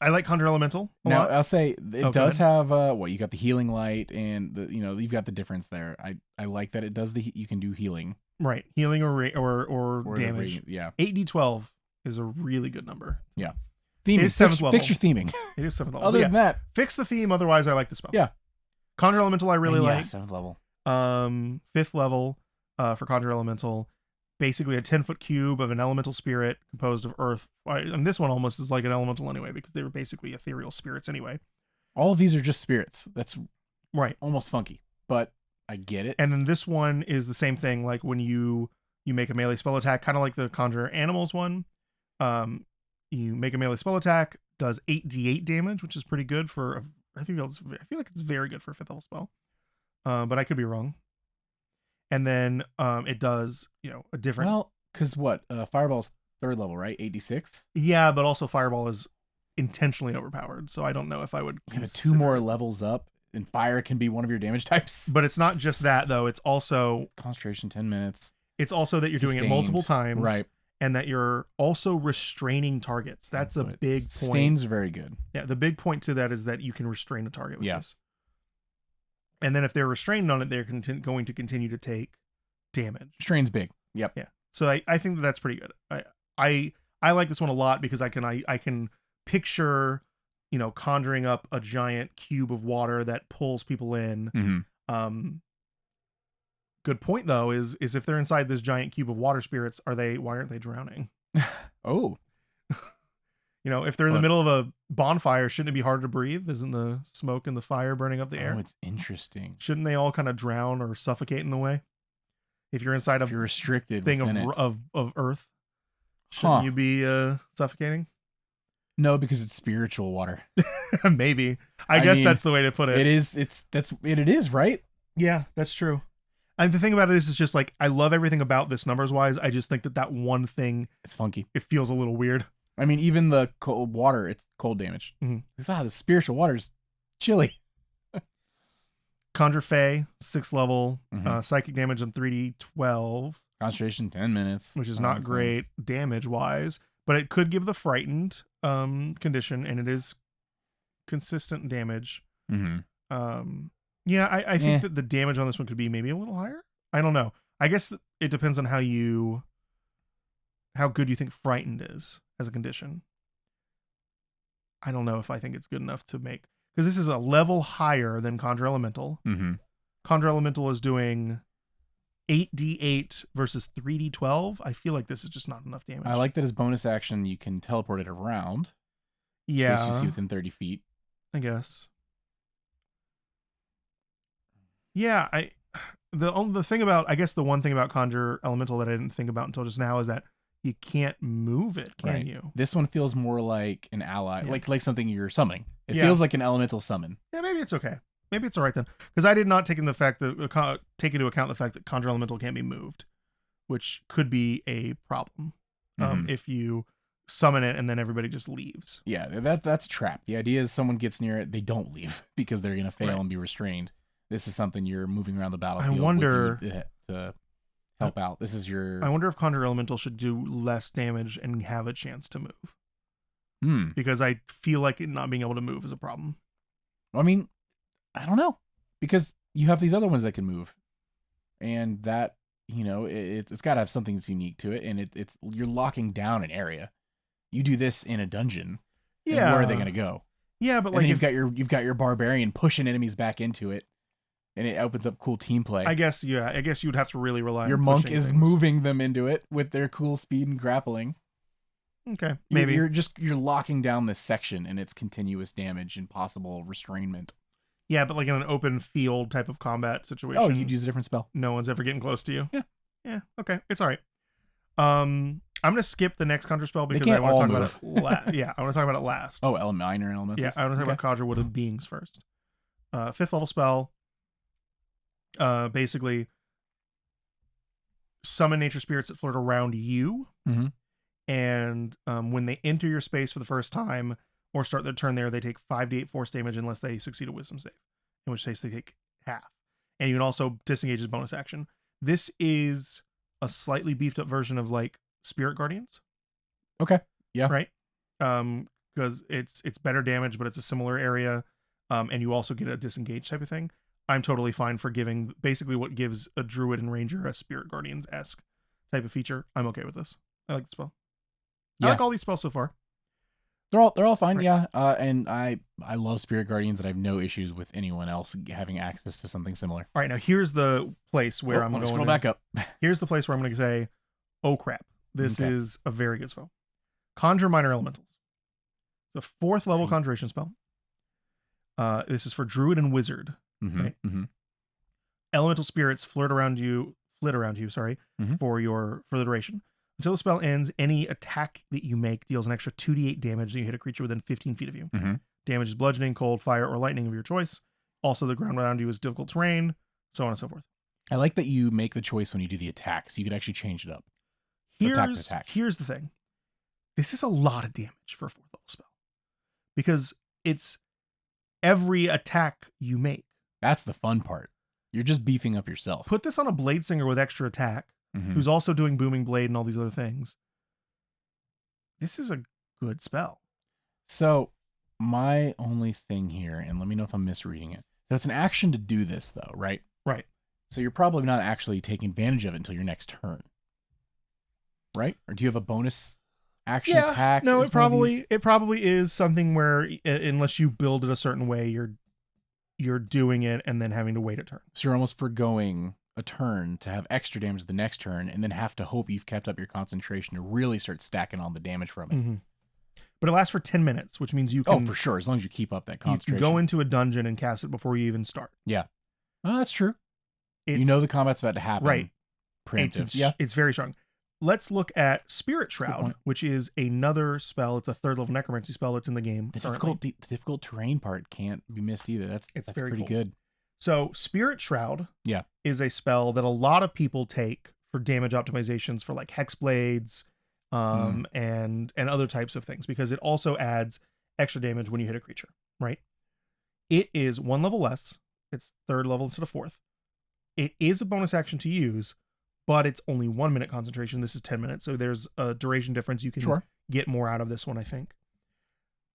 I like Conjure Elemental a lot.
I'll say it does have you got the healing light, and you've got the difference there. I like that it does you can do healing.
Right, healing or damage.
Yeah,
8d12 is a really good number.
Yeah, theming. Fix your theming.
It is 7th level.
Other than that,
fix the theme. Otherwise, I like the spell.
Yeah,
Conjure Elemental I really like.
7th level.
5th level for Conjure Elemental. Basically a 10-foot cube of an elemental spirit composed of earth. And this one almost is like an elemental anyway, because they were basically ethereal spirits anyway.
All of these are just spirits. That's
right.
Almost funky, but I get it.
And then this one is the same thing. Like when you make a melee spell attack, kind of like the Conjure Animals one. You make a melee spell attack, does 8d8 damage, which is pretty good for. I feel like it's very good for a 5th level spell. But I could be wrong. And then it does, a different.
Well, because Fireball's 3rd level, right? 8d6.
Yeah, but also Fireball is intentionally overpowered, so I don't know if I would.
Have 2 more levels up, and fire can be one of your damage types.
But it's not just that, though. It's also
concentration 10 minutes.
It's also that you're doing it multiple times,
right?
And that you're also restraining targets. That's a big point.
Sustain's very good.
Yeah, the big point to that is that you can restrain a target with this. And then if they're restrained on it, they're going to continue to take damage.
Restrain's big. Yep.
Yeah. So I think that's pretty good. I like this one a lot because I can picture, conjuring up a giant cube of water that pulls people in.
Mm-hmm.
Good point though is if they're inside this giant cube of water spirits, why aren't they drowning?
Oh.
If they're in the middle of a bonfire, shouldn't it be harder to breathe? Isn't the smoke and the fire burning up the air?
Oh, it's interesting.
Shouldn't they all kind of drown or suffocate in a way? If you're inside of
you're restricted
thing of earth, shouldn't you be suffocating?
No, because it's spiritual water.
Maybe. I guess that's the way to put it.
It is. It is, right?
Yeah, that's true. And the thing about it is just like, I love everything about this numbers wise. I just think that one thing,
it's funky.
It feels a little weird.
I mean, even the cold water, it's cold damage.
Mm-hmm.
The spiritual water's chilly.
Conjure Fey, 6th level, psychic damage on 3d12.
Concentration 10 minutes.
Which is not great damage-wise, but it could give the frightened condition, and it is consistent damage.
Mm-hmm.
Yeah, I think that the damage on this one could be maybe a little higher. I don't know. I guess it depends on how good you think frightened is as a condition. I don't know if I think it's good enough to make, because this is a level higher than Conjure Elemental.
Mm-hmm.
Conjure Elemental is doing 8d8 versus 3d12. I feel like this is just not enough damage.
I like that as bonus action you can teleport it around.
Yeah,
space you see within 30 feet.
I guess. Yeah, the thing about, I guess the one thing about Conjure Elemental that I didn't think about until just now is that you can't move it, can you?
This one feels more like an ally, like something you're summoning. It feels like an elemental summon.
Yeah, maybe it's okay. Maybe it's all right then, because I did not take into account the fact that Conjure Elemental can't be moved, which could be a problem if you summon it and then everybody just leaves.
Yeah, that's a trap. The idea is someone gets near it, they don't leave because they're gonna fail and be restrained. This is something you're moving around the battlefield.
I wonder
to help out. This is your.
I wonder if Conjure Elemental should do less damage and have a chance to move. because I feel like it not being able to move is a problem.
I mean, I don't know, because you have these other ones that can move, and that, it's got to have something that's unique to it, and it's you're locking down an area. You do this in a dungeon, and where are they going to go?
Yeah, but
and then you've got your barbarian pushing enemies back into it, and it opens up cool team play.
I guess you'd have to really rely on
your monk
pushing
is
things.
moving them into it with their cool speed and grappling.
Okay, maybe
you're locking down this section and its continuous damage and possible restrainment.
Yeah, but like in an open field type of combat situation.
Oh, you'd use a different spell.
No one's ever getting close to you.
Yeah.
Okay, it's all right. I'm gonna skip the next conjure spell because I want to talk about it. I want to talk about it last.
Oh, minor elementals.
Yeah, I want to talk about Conjure Wood of Beings first. 5th level spell. Basically, summon nature spirits that float around you, and when they enter your space for the first time or start their turn there, they take 5d8 force damage unless they succeed a wisdom save, in which case they take half. And you can also disengage as bonus action. This is a slightly beefed up version of like Spirit Guardians.
Okay. Yeah.
Right. Because it's better damage, but it's a similar area, and you also get a disengage type of thing. I'm totally fine for giving basically what gives a druid and ranger a Spirit Guardians-esque type of feature. I'm okay with this. I like the spell. I like all these spells so far.
They're all fine, right. Yeah. And I love Spirit Guardians, and I have no issues with anyone else having access to something similar.
All right, now here's the place where I'm going to
scroll back up.
Here's the place where I'm going to say, oh crap, this is a very good spell. Conjure Minor Elementals. It's a 4th level conjuration spell. This is for druid and wizard. Right? Elemental spirits flit around you, for the duration. Until the spell ends, any attack that you make deals an extra 2d8 damage that you hit a creature within 15 feet of you. Damage is bludgeoning, cold, fire, or lightning of your choice. Also, the ground around you is difficult terrain, so on and so forth.
I like that you make the choice when you do the attack, so you could actually change it up.
Here's the thing. This is a lot of damage for a 4th level spell. Because it's every attack you make.
That's the fun part. You're just beefing up yourself.
Put this on a blade singer with extra attack, who's also doing booming blade and all these other things. This is a good spell.
So my only thing here, and let me know if I'm misreading it. So it's an action to do this though, right?
Right.
So you're probably not actually taking advantage of it until your next turn. Right? Or do you have a bonus action attack?
No, it probably is something where unless you build it a certain way, you're doing it and then having to wait a turn.
So you're almost foregoing a turn to have extra damage the next turn, and then have to hope you've kept up your concentration to really start stacking on the damage from it.
But it lasts for 10 minutes, which means you can...
Oh, for sure, as long as you keep up that concentration.
You can go into a dungeon and cast it before you even start.
Yeah. Oh, that's true. You know the combat's about to happen.
Right.
Preemptive.
It's very strong. Let's look at Spirit Shroud, which is another spell. It's a 3rd level necromancy spell that's in the game.
The difficult terrain part can't be missed either. That's very pretty good.
So Spirit Shroud is a spell that a lot of people take for damage optimizations for like hex blades and other types of things, because it also adds extra damage when you hit a creature, right? It is 1 level less. It's 3rd level instead of 4th. It is a bonus action to use, but it's only 1 minute concentration. This is 10 minutes. So there's a duration difference. You can get more out of this one, I think.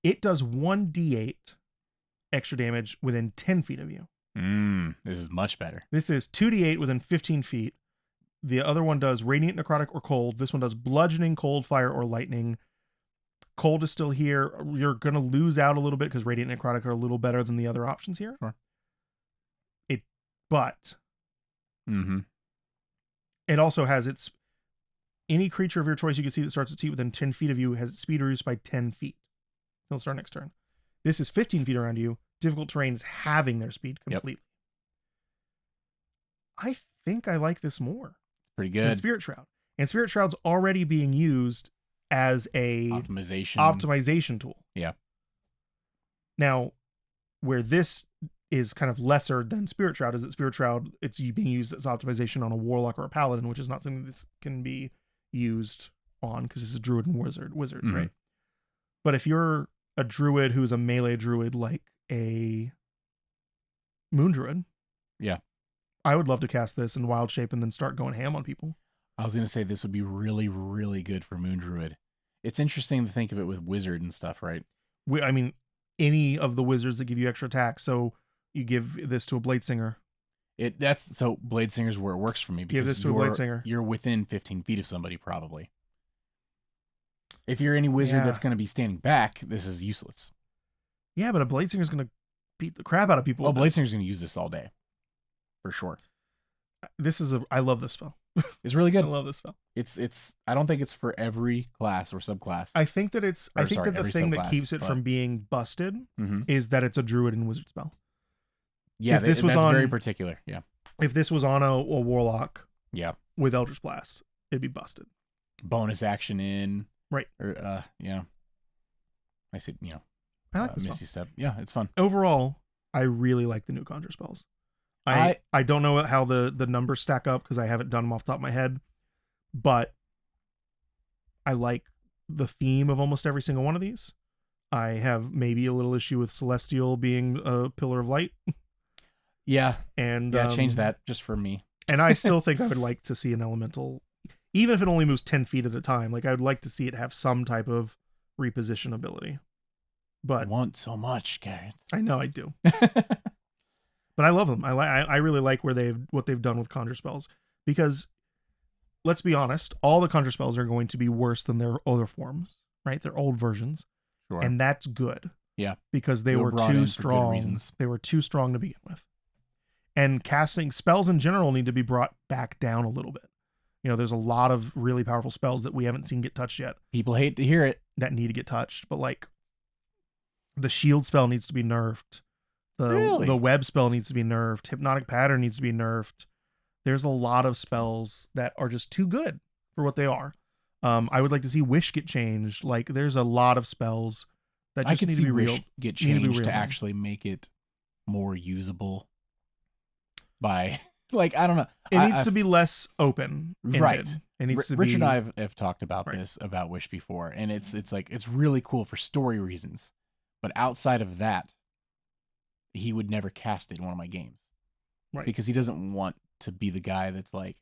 It does 1d8 extra damage within 10 feet of you.
This is much better.
This is 2d8 within 15 feet. The other one does radiant, necrotic, or cold. This one does bludgeoning, cold, fire, or lightning. Cold is still here. You're going to lose out a little bit because radiant and necrotic are a little better than the other options here.
Sure.
But it also has any creature of your choice you can see that starts its heat within 10 feet of you has its speed reduced by 10 feet. It'll start next turn. This is 15 feet around you. Difficult terrain is having their speed completely. I think I like this more.
It's pretty good.
Spirit Shroud. And Spirit Shroud's already being used as a optimization tool.
Yeah.
Now, where this is kind of lesser than Spirit Shroud is that Spirit Shroud, it's being used as optimization on a warlock or a paladin, which is not something this can be used on because this is a druid and wizard, right? But if you're a druid who's a melee druid like a moon druid, I would love to cast this in wild shape and then start going ham on people.
I was going to say this would be really, really good for moon druid. It's interesting to think of it with wizard and stuff, right?
I mean, any of the wizards that give you extra attacks. So you give this to a blade singer.
That's so Blade Singer's where it works for me
Give
because
this to a blade singer.
you're within 15 feet of somebody probably. If you're any wizard that's going to be standing back, this is useless.
Yeah, but a blade singer's going to beat the crap out of people.
Well, Blade Singer's going to use this all day, for sure.
I love this spell.
It's really good.
I love this spell.
It's. I don't think it's for every class or subclass.
I think that the thing that
subclass,
keeps it from being busted
Mhm.
is that it's a druid and wizard spell.
Yeah,
if this was
that's
on,
very particular. Yeah.
If this was on a warlock,
Yeah,
with Eldritch Blast, it'd be busted.
bonus action in.
Right.
Or yeah. I said,
I like this
Misty Step. Yeah, it's fun.
Overall, I really like the new conjure spells. I don't know how the numbers stack up because I haven't done them off the top of my head, but I like the theme of almost every single one of these. I have maybe a little issue with Celestial being a pillar of light.
Yeah.
And
change that just for me.
And I still think I would like to see an elemental, even if it only moves 10 feet at a time. Like I would like to see it have some type of reposition ability. But
I want so much, Garrett.
I know I do. But I love them. I really like what they've done with conjure spells, because let's be honest, all the conjure spells are going to be worse than their other forms, right? Their old versions.
Sure.
And that's good.
Yeah.
Because they were too strong. They were too strong to begin with. And casting spells in general need to be brought back down a little bit. There's a lot of really powerful spells that we haven't seen get touched yet.
People hate to hear it.
That need to get touched. But like the shield spell needs to be nerfed. The web spell needs to be nerfed. Hypnotic pattern needs to be nerfed. There's a lot of spells that are just too good for what they are. I would like to see Wish get changed. Like there's a lot of spells that just need to be real.
Get changed to actually make it more usable. By I don't know.
It needs to be less open.
Right.
It needs to
Rich and I have talked about this about Wish before, and it's really cool for story reasons. But outside of that, he would never cast it in one of my games.
Right.
Because he doesn't want to be the guy that's like,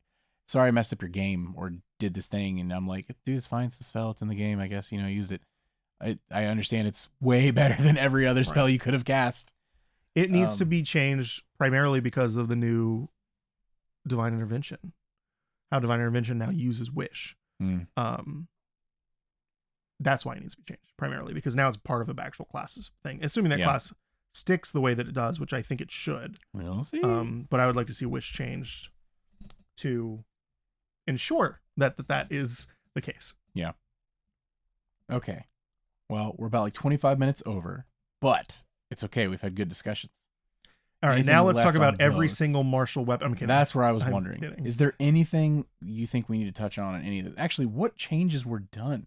sorry, I messed up your game or did this thing, and I'm like, dude, it's fine, it's a spell, it's in the game, I guess, used it. I understand it's way better than every other spell you could have cast.
It needs to be changed primarily because of the new Divine Intervention. How Divine Intervention now uses Wish. That's why it needs to be changed primarily, because now it's part of a actual classes thing. Assuming that class sticks the way that it does, which I think it should.
We'll see.
But I would like to see Wish changed to ensure that is the case.
Yeah. Okay. Well, we're about 25 minutes over, but it's okay. We've had good discussions.
All right, now let's talk about every single martial weapon. I'm kidding.
That's where I was wondering. Is there anything you think we need to touch on any of this? Actually, what changes were done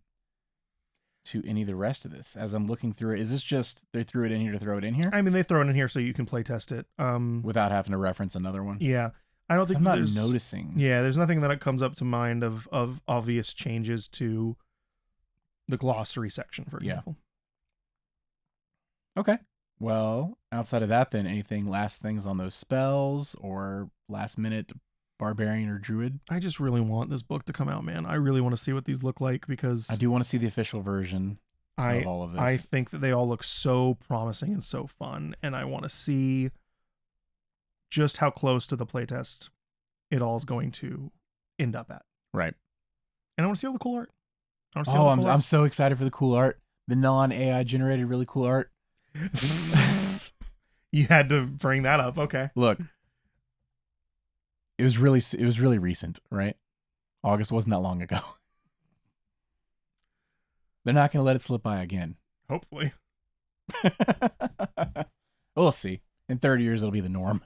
to any of the rest of this? As I'm looking through it, is this just they threw it in here to throw it in here?
I mean, they throw it in here so you can play test it
without having to reference another one.
Yeah, I don't think
I'm not noticing.
Yeah, there's nothing that comes up to mind of obvious changes to the glossary section, for example.
Okay. Well, outside of that, then anything last things on those spells or last minute barbarian or druid?
I just really want this book to come out, man. I really want to see what these look like, because
I do want to see the official version of all of this.
I think that they all look so promising and so fun, and I want to see just how close to the playtest it all is going to end up at.
Right.
And I want to see all the cool art.
I'm so excited for the cool art. The non-AI generated really cool art.
You had to bring that up. Okay.
Look, it was really recent, right? August wasn't that long ago. They're not going to let it slip by again.
Hopefully.
We'll see. In 30 years, it'll be the norm.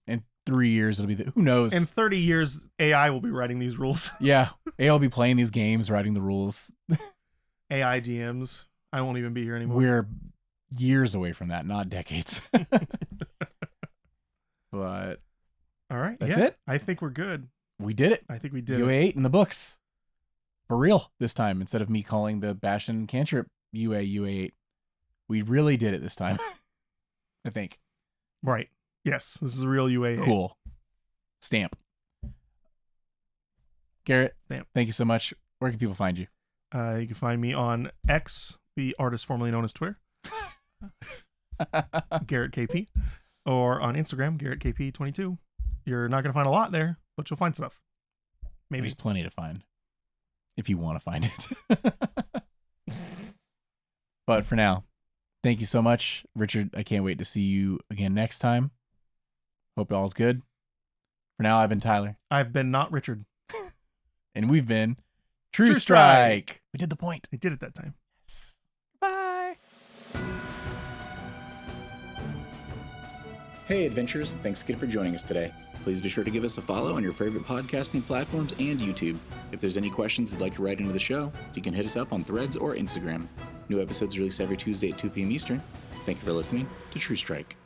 In 3 years, it'll be who knows?
In 30 years, AI will be writing these rules.
Yeah. AI will be playing these games, writing the rules.
AI DMs. I won't even be here anymore.
We're years away from that, not decades. But
all right,
that's it.
I think we're good.
We did it.
I think we did.
UA 8 in the books, for real this time. Instead of me calling the Bastion cantrip UA 8, we really did it this time. I think.
Right. Yes, this is a real UA 8.
Cool. Stamp. Garrett,
Stamp.
Thank you so much. Where can people find you?
You can find me on X, the artist formerly known as Twitter, Garrett KP, or on Instagram, Garrett KP22. You're not going to find a lot there, but you'll find stuff. Maybe.
There's plenty to find if you want to find it. But for now, thank you so much, Richard. I can't wait to see you again next time. Hope all's good. For now, I've been Tyler.
I've been not Richard.
And we've been True
True
Strike.
Strike.
We did the point.
I did it that time.
Yes. Bye.
Hey, adventurers. Thanks again for joining us today. Please be sure to give us a follow on your favorite podcasting platforms and YouTube. If there's any questions you'd like to write into the show, you can hit us up on Threads or Instagram. New episodes released every Tuesday at 2 p.m. Eastern. Thank you for listening to True Strike.